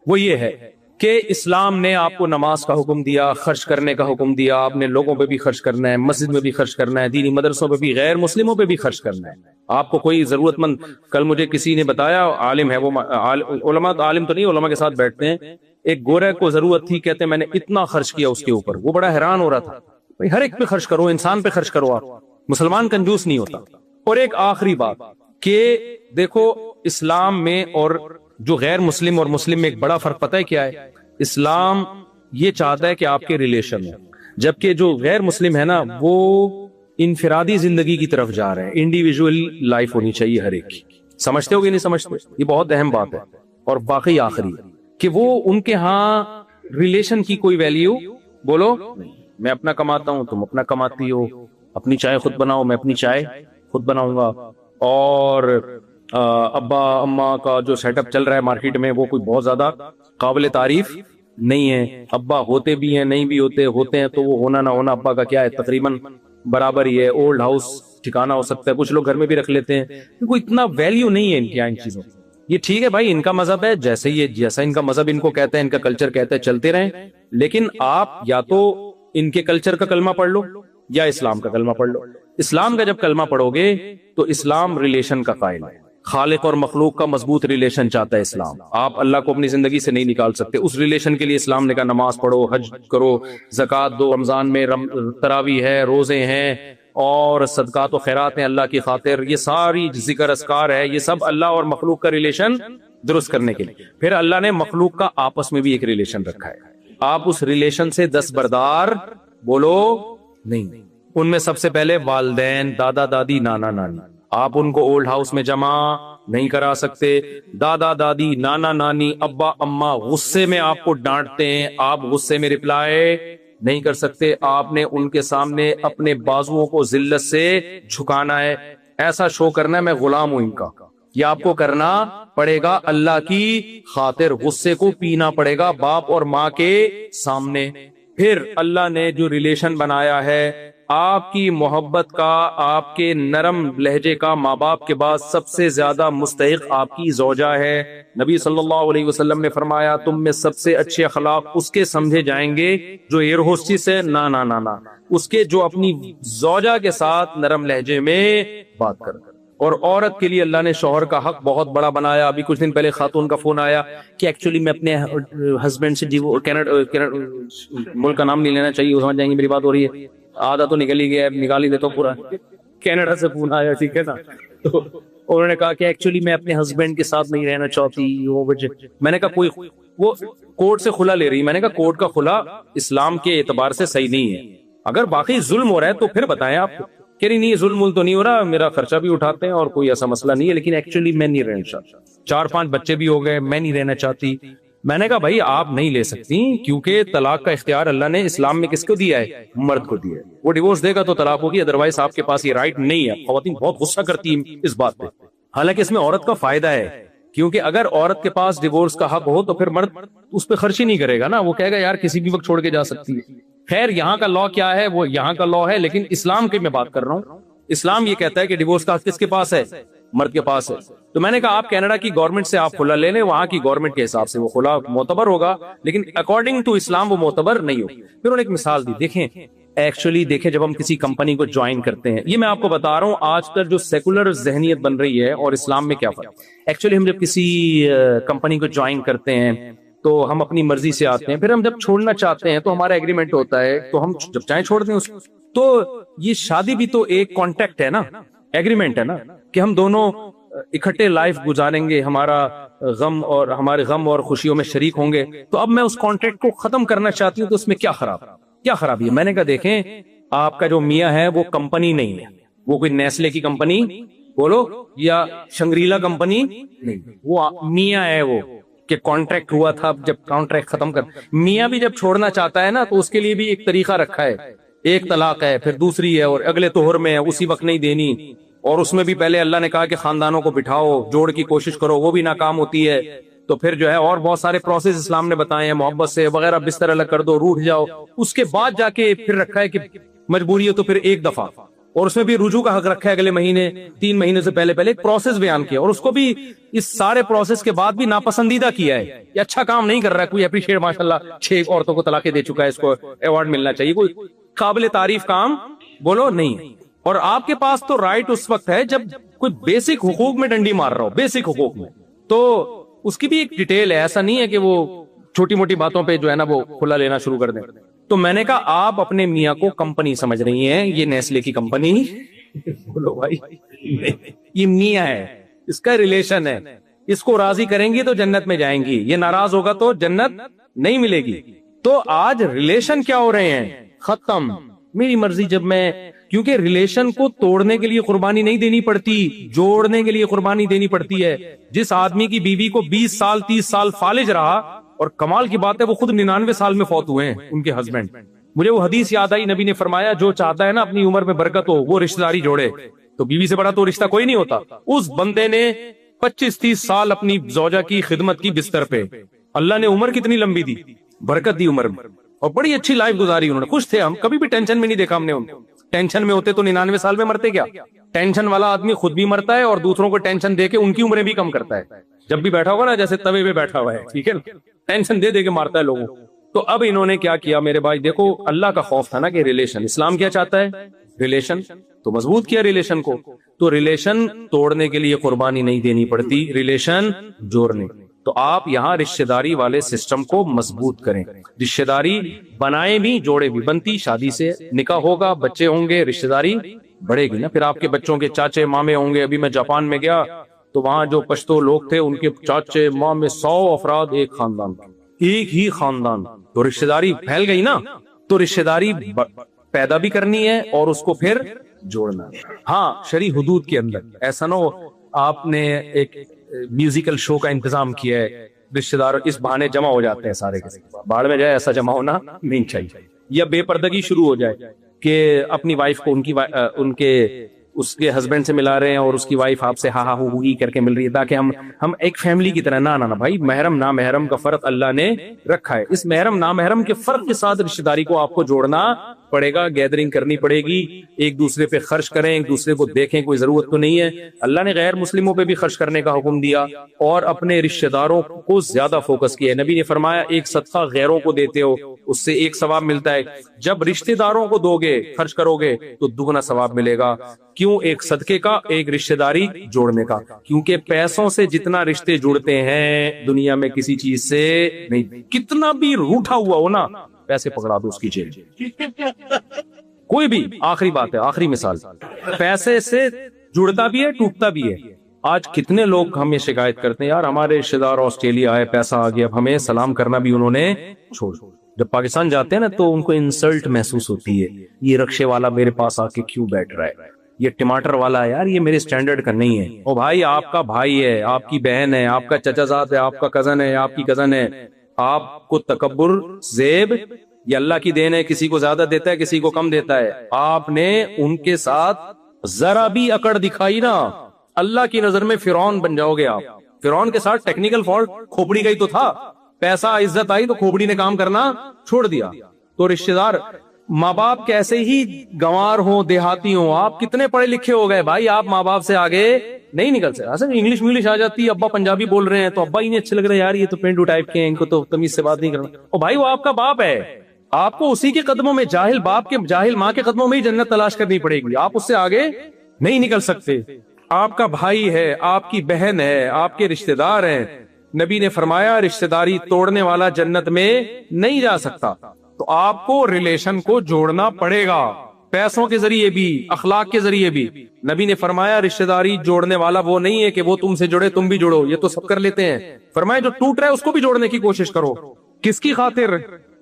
وہ یہ ہے کہ اسلام نے آپ کو نماز کا حکم دیا, خرچ کرنے کا حکم دیا, آپ نے لوگوں پہ بھی خرچ کرنا ہے, مسجد میں بھی خرچ کرنا ہے, دینی مدرسوں پہ بھی, غیر مسلموں پہ بھی خرچ کرنا ہے. آپ کو کوئی ضرورت مند, کل مجھے کسی نے بتایا, عالم ہے وہ, علماء عالم تو نہیں, علماء کے ساتھ بیٹھتے ہیں, ایک گورے کو ضرورت تھی, کہتے ہیں میں نے اتنا خرچ کیا اس کے اوپر, وہ بڑا حیران ہو رہا تھا. بھائی ہر ایک پہ خرچ کرو, انسان پہ خرچ کرو, آپ مسلمان کنجوس نہیں ہوتا. اور ایک آخری بات کہ دیکھو اسلام میں اور جو غیر مسلم اور مسلم میں ایک بڑا فرق پتہ ہے کیا ہے؟ اسلام یہ چاہتا ہے کہ آپ کے ریلیشن ہوں, جبکہ جو غیر مسلم ہے نا وہ انفرادی زندگی کی طرف جا رہے ہیں, انڈیویجول لائف ہونی چاہیے ہر ایک کی. سمجھتے ہو کہ نہیں سمجھتے؟ یہ بہت اہم بات ہے. اور باقی آخری کہ وہ ان کے ہاں ریلیشن کی کوئی ویلیو بولو, میں اپنا کماتا ہوں تم اپنا کماتی ہو, اپنی چائے خود بناؤ میں اپنی چائے خود بناؤں گا, اور ابا اماں کا جو سیٹ اپ چل رہا ہے مارکیٹ میں وہ کوئی بہت زیادہ قابل تعریف نہیں ہے. ابا ہوتے بھی ہیں نہیں بھی ہوتے ہیں تو وہ ہونا نہ ہونا ابا کا کیا ہے, تقریباً برابر ہی ہے. اولڈ ہاؤس ٹھکانہ ہو سکتا ہے, کچھ لوگ گھر میں بھی رکھ لیتے ہیں, کوئی اتنا ویلیو نہیں ہے ان کی ان چیزوں. یہ ٹھیک ہے بھائی, ان کا مذہب ہے, جیسا ان کا مذہب ان کو کہتا ہے, ان کا کلچر کہتا ہے, چلتے رہیں, لیکن آپ یا تو ان کے کلچر کا کلمہ پڑھ لو یا اسلام کا کلمہ پڑھ لو. اسلام کا جب کلمہ پڑھو گے تو اسلام ریلیشن کا قائل ہے, خالق اور مخلوق کا مضبوط ریلیشن چاہتا ہے اسلام. آپ اللہ کو اپنی زندگی سے نہیں نکال سکتے, اس ریلیشن کے لیے اسلام نے کہا نماز پڑھو, حج کرو, زکوٰۃ دو, رمضان میں تراویح ہے, روزے ہیں, اور صدقات و خیرات ہیں اللہ کی خاطر, یہ ساری ذکر اذکار ہے, یہ سب اللہ اور مخلوق کا ریلیشن درست کرنے کے لیے. پھر اللہ نے مخلوق کا آپس میں بھی ایک ریلیشن رکھا ہے, آپ اس ریلیشن سے دستبردار بولو نہیں. ان میں سب سے پہلے والدین, دادا دادی, نانا نانی, آپ ان کو اولڈ ہاؤس میں جمع نہیں کرا سکتے. دادا دادی, نانا نانی, ابا اماں غصے میں آپ کو ڈانٹتے ہیں, آپ غصے میں رپلائی نہیں کر سکتے. آپ نے ان کے سامنے اپنے بازوؤں کو ذلت سے جھکانا ہے, ایسا شو کرنا ہے میں غلام ہوں ان کا. یہ آپ کو کرنا پڑے گا اللہ کی خاطر, غصے کو پینا پڑے گا باپ اور ماں کے سامنے. پھر اللہ نے جو ریلیشن بنایا ہے آپ کی محبت کا, آپ کے نرم لہجے کا, ماں باپ کے بعد سب سے زیادہ مستحق آپ کی زوجہ ہے. نبی صلی اللہ علیہ وسلم نے فرمایا تم میں سب سے اچھے اخلاق اس کے سمجھے جائیں گے جو ایئر ہوسٹس ہے, نا اس کے جو اپنی زوجہ کے ساتھ نرم لہجے میں بات کر. اور عورت کے لیے اللہ نے شوہر کا حق بہت بڑا بنایا. ابھی کچھ دن پہلے خاتون کا فون آیا کہ ایکچولی میں اپنے ہسبینڈ سے ملک کا نام نہیں لینا چاہیے, وہ سمجھ جائیں گے میری بات ہو رہی ہے, آدھا تو نکل ہی گیا, نکال ہی دیتا ہوں پورا. کینیڈا سے فون آیا, ٹھیک ہے نا, تو انہوں نے کہا کہ ایکچولی میں اپنے ہسبینڈ کے ساتھ نہیں رہنا چاہتی. میں نے کہا کوئی وہ کورٹ سے خلا لے رہی, میں نے کہا کورٹ کا خلا اسلام کے اعتبار سے صحیح نہیں ہے. اگر باقی ظلم ہو رہا ہے تو پھر بتائیں آپ. کہہ رہی نہیں ظلم تو نہیں ہو رہا, میرا خرچہ بھی اٹھاتے ہیں اور کوئی ایسا مسئلہ نہیں ہے, لیکن ایکچولی میں نہیں رہنا چاہتا, 4-5 بچے بھی ہو گئے, میں نہیں رہنا چاہتی. میں نے کہا بھائی آپ نہیں لے سکتی، کیونکہ طلاق کا اختیار اللہ نے اسلام میں کس کو دیا ہے؟ مرد کو دیا ہے۔ وہ ڈیورس دے گا تو طلاق ہوگی، ادروائز آپ کے پاس یہ رائٹ نہیں ہے۔ خواتین بہت غصہ کرتی ہیں اس بات پہ، حالانکہ اس میں عورت کا فائدہ ہے، کیونکہ اگر عورت کے پاس ڈیورس کا حق ہو تو پھر مرد اس پہ خرچ ہی نہیں کرے گا نا، وہ کہے گا یار کسی بھی وقت چھوڑ کے جا سکتی ہے۔ خیر یہاں کا لا کیا ہے وہ یہاں کا لا ہے، لیکن اسلام کی میں بات کر رہا ہوں۔ اسلام یہ کہتا ہے کہ ڈیورس کا حق کس کے پاس ہے؟ مرد کے پاس ہے۔ تو میں نے کہا آپ کینیڈا کی گورنمنٹ سے آپ خلا لے لیں، وہاں کی گورنمنٹ کے حساب سے وہ خلا معتبر ہوگا، لیکن اکارڈنگ ٹو اسلام وہ معتبر نہیں ہوگا۔ پھر انہوں نے ایک مثال دی، دیکھیں ایکچولی دیکھیں جب ہم کسی کمپنی کو جوائن کرتے ہیں، یہ میں آپ کو بتا رہا ہوں آج کل جو سیکولر ذہنیت بن رہی ہے اور اسلام میں کیا فرق۔ ایکچولی ہم جب کسی کمپنی کو جوائن کرتے ہیں تو ہم اپنی مرضی سے آتے ہیں، پھر ہم جب چھوڑنا چاہتے ہیں تو ہمارا ایگریمنٹ ہوتا ہے، تو ہم جب چاہیں چھوڑ دیں اس کو۔ تو یہ شادی بھی تو ایک کانٹیکٹ ہے نا، ایگریمنٹ ہے نا، کہ ہم دونوں اکٹھے لائف گزاریں گے، ہمارے غم اور خوشیوں میں شریک ہوں گے۔ تو اب میں اس کانٹریکٹ کو ختم کرنا چاہتی ہوں تو اس میں کیا خرابی ہے؟ میں نے کہا دیکھیں آپ کا جو میاں ہے وہ کمپنی نہیں ہے، وہ کوئی نیسلے کی کمپنی بولو یا شنگریلا کمپنی نہیں، وہ میاں ہے، وہ کہ کانٹریکٹ ہوا تھا، جب کانٹریکٹ ختم کر میاں بھی جب چھوڑنا چاہتا ہے نا تو اس کے لیے بھی ایک طریقہ رکھا ہے، ایک طلاق ہے، پھر دوسری ہے، اور اگلے طہر میں ہے، اسی وقت نہیں دینی، اور اس میں بھی پہلے اللہ نے کہا کہ خاندانوں کو بٹھاؤ، جوڑ کی کوشش کرو، وہ بھی ناکام ہوتی ہے، تو پھر جو ہے اور بہت سارے پروسیس اسلام نے بتائے ہیں، محبت سے وغیرہ، بستر الگ کر دو، روٹھ جاؤ، اس کے بعد جا کے پھر رکھا ہے کہ مجبوری ہے تو پھر ایک دفعہ، اور اس میں بھی رجوع کا حق رکھا ہے اگلے مہینے، 3 مہینے سے پہلے ایک پروسیس بیان کیا، اور اس کو بھی اس سارے پروسیس کے بعد بھی ناپسندیدہ کیا ہے، یہ اچھا کام نہیں کر رہا ہے، کوئی اپریشیٹ ماشاءاللہ 6 عورتوں کو طلاقیں دے چکا ہے، اس کو ایوارڈ ملنا چاہیے، کوئی قابل تعریف کام بولو نہیں۔ اور آپ کے پاس تو رائٹ اس وقت ہے جب کوئی بیسک حقوق میں ڈنڈی مار رہا ہو، بیسک حقوق میں، تو اس کی بھی ایک ڈیٹیل ہے، ایسا نہیں ہے کہ وہ چھوٹی موٹی باتوں پہ جو ہے نا وہ کھلا لینا شروع کر دیں۔ تو میں نے کہا آپ اپنے میاں کو کمپنی سمجھ رہی ہیں، یہ نیسلے کی کمپنی بولو بھائی، یہ میاں ہے، اس کا ریلیشن ہے، اس کو راضی کریں گی تو جنت میں جائیں گی، یہ ناراض ہوگا تو جنت نہیں ملے گی۔ تو آج ریلیشن کیا ہو رہے ہیں؟ ختم، میری مرضی، جب میں، کیونکہ ریلیشن کو توڑنے کے لیے قربانی نہیں دینی پڑتی، جوڑنے کے لیے قربانی دینی پڑتی ہے۔ جس آدمی کی بیوی کو 20 سال 30 سال فالج رہا، اور کمال کی بات ہے وہ خود 99 سال میں فوت ہوئے ہیں ان کے ہسبینڈ، مجھے وہ حدیث یاد آئی، نبی نے فرمایا جو چاہتا ہے نا اپنی عمر میں برکت ہو وہ رشتہ داری جوڑے، تو بیوی سے بڑا تو رشتہ کوئی نہیں ہوتا۔ اس بندے نے 25-30 سال اپنی زوجہ کی خدمت کی بستر پہ، اللہ نے عمر کتنی لمبی دی، برکت دی عمر میں، اور بڑی اچھی لائف گزاری انہوں نے، خوش تھے، ہم کبھی بھی ٹینشن میں نہیں دیکھا ہم نے ان کو۔ ٹینشن میں ہوتے تو 99 سال میں مرتے کیا؟ ٹینشن والا آدمی خود بھی مرتا ہے اور دوسروں کو ٹینشن دے کے ان کی عمریں بھی کم کرتا ہے، جب بھی بیٹھا ہوگا نا جیسے توے پہ بیٹھا ہوا ہے، ٹھیک ہے نا، ٹینشن دے دے کے مارتا ہے لوگوں۔ تو اب انہوں نے کیا کیا میرے بھائی، دیکھو اللہ کا خوف تھا نا کہ ریلیشن، اسلام کیا چاہتا ہے؟ ریلیشن، تو مضبوط کیا ریلیشن کو، تو ریلیشن توڑنے کے لیے قربانی نہیں دینی پڑتی، ریلیشن جوڑنے۔ تو آپ یہاں رشتہ داری والے سسٹم کو مضبوط کریں، رشتہ داری بنائیں بھی، جوڑے بھی، بنتی شادی سے، نکاح ہوگا، بچے ہوں گے، رشتہ داری بڑھے گی نا، پھر آپ کے بچوں کے چاچے مامے ہوں گے۔ ابھی میں جاپان میں گیا تو وہاں جو پشتو لوگ تھے ان کے چاچے مامے 100 افراد ایک خاندان، ایک ہی خاندان، تو رشتہ داری پھیل گئی نا۔ تو رشتہ داری پیدا بھی کرنی ہے اور اس کو پھر جوڑنا ہے، ہاں شرعی حدود کے اندر۔ ایسا نہ ہو آپ نے ایک میوزیکل شو کا انتظام کیا ہے، رشتہ دار اس بہانے جمع ہو جاتے ہیں سارے کے باڑ میں جائے، ایسا جمع ہونا نہیں چاہیے، یا بے پردگی شروع ہو جائے کہ اپنی وائف کو ان کے اس کے ہسبینڈ سے ملا رہے ہیں اور اس کی وائف آپ سے ہا ہا ہو ہی کر کے مل رہی ہے، تاکہ ہم ایک فیملی کی طرح۔ نہ بھائی، محرم نامحرم کا فرق اللہ نے رکھا ہے، اس محرم نامحرم کے فرق کے ساتھ رشتہ داری کو آپ کو جوڑنا پڑے گا، گیدرنگ کرنی پڑے گی، ایک دوسرے پہ خرچ کریں، ایک دوسرے کو دیکھیں، کوئی ضرورت تو نہیں ہے۔ اللہ نے غیر مسلموں پہ بھی خرچ کرنے کا حکم دیا اور اپنے رشتہ داروں کو زیادہ فوکس کیا ہے۔ نبی نے فرمایا ایک صدقہ غیروں کو دیتے ہو اس سے 1 ثواب ملتا ہے، جب رشتہ داروں کو دو گے، خرچ کرو گے تو 2 ثواب ملے گا۔ کیوں؟ ایک صدقے کا، ایک رشتہ داری جوڑنے کا، کیونکہ پیسوں سے جتنا رشتے جڑتے ہیں دنیا میں کسی چیز سے نہیں۔ کتنا بھی روٹھا ہوا ہو نا، پیسے پکڑا دو اس کی جیل، کوئی بھی۔ آخری بات ہے، آخری مثال، پیسے سے جڑتا بھی ہے، ٹوٹتا بھی ہے۔ آج کتنے لوگ ہمیں شکایت کرتے ہیں، یار ہمارے رشتہ دار آسٹریلیا آئے، پیسہ آ گیا، اب ہمیں سلام کرنا بھی انہوں نے چھوڑ۔ جب پاکستان جاتے ہیں نا تو ان کو انسلٹ محسوس ہوتی ہے، یہ رکشے والا میرے پاس آ کے کیوں بیٹھ رہا ہے، یہ ٹماٹر والا ہے یار، یہ میرے سٹینڈرڈ کا نہیں ہے. او بھائی آپ کا بھائی ہے، آپ کی بہن ہے، آپ کا چچا زاد ہے، آپ کا کزن ہے، آپ کی کزن ہے. آپ کو تکبر، زیب، یہ اللہ کی دین ہے، کسی کو زیادہ دیتا ہے کسی کو کم دیتا ہے. آپ نے ان کے ساتھ ذرا بھی اکڑ دکھائی نا، اللہ کی نظر میں فرعون بن جاؤ گے آپ. فرعون کے ساتھ ٹیکنیکل فالٹ کھوپڑی کا ہی تو تھا، پیسہ عزت آئی تو کھوپڑی نے کام کرنا چھوڑ دیا. تو رشتہ دار، ماں باپ کیسے ہی گنوار ہوں، دیہاتی ہوں، آپ کتنے پڑھے لکھے ہو گئے بھائی، آپ ماں باپ سے آگے نہیں نکل سکتے. اصل انگلش آ جاتی ہے، ابا پنجابی بول رہے ہیں تو ابا ہی نہیں اچھے لگ رہے یار، یہ تو پینڈو ٹائپ کے ہیں، ان کو تو تمیز سے بات نہیں کرنا. اور بھائی وہ آپ کا باپ ہے، آپ کو اسی کے قدموں میں، جاہل باپ کے جاہل ماں کے قدموں میں ہی جنت تلاش کرنی پڑے گی، آپ اس سے آگے نہیں نکل سکتے. آپ کا بھائی ہے، آپ کی بہن ہے، آپ کے رشتہ دار ہیں. نبی نے فرمایا رشتہ داری توڑنے والا جنت میں نہیں جا سکتا. تو آپ کو ریلیشن کو جوڑنا پڑے گا، پیسوں کے ذریعے بھی، اخلاق کے ذریعے بھی. نبی نے فرمایا رشتہ داری جوڑنے والا وہ نہیں ہے کہ وہ تم سے جڑے تم بھی جڑو، یہ تو سب کر لیتے ہیں. فرمایا جو ٹوٹ رہا ہے اس کو بھی جوڑنے کی کوشش کرو. کس کی خاطر؟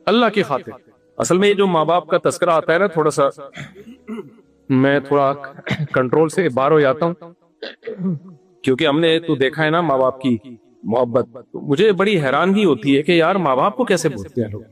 اللہ کی خاطر. اصل میں یہ جو ماں باپ کا تذکرہ آتا ہے نا، تھوڑا سا میں تھوڑا کنٹرول سے باہر ہو جاتا ہوں، کیونکہ ہم نے تو دیکھا ہے نا ماں باپ کی محبت. مجھے بڑی حیرانگی ہوتی ہے کہ یار ماں باپ کو کیسے بولتے ہیں لوگ.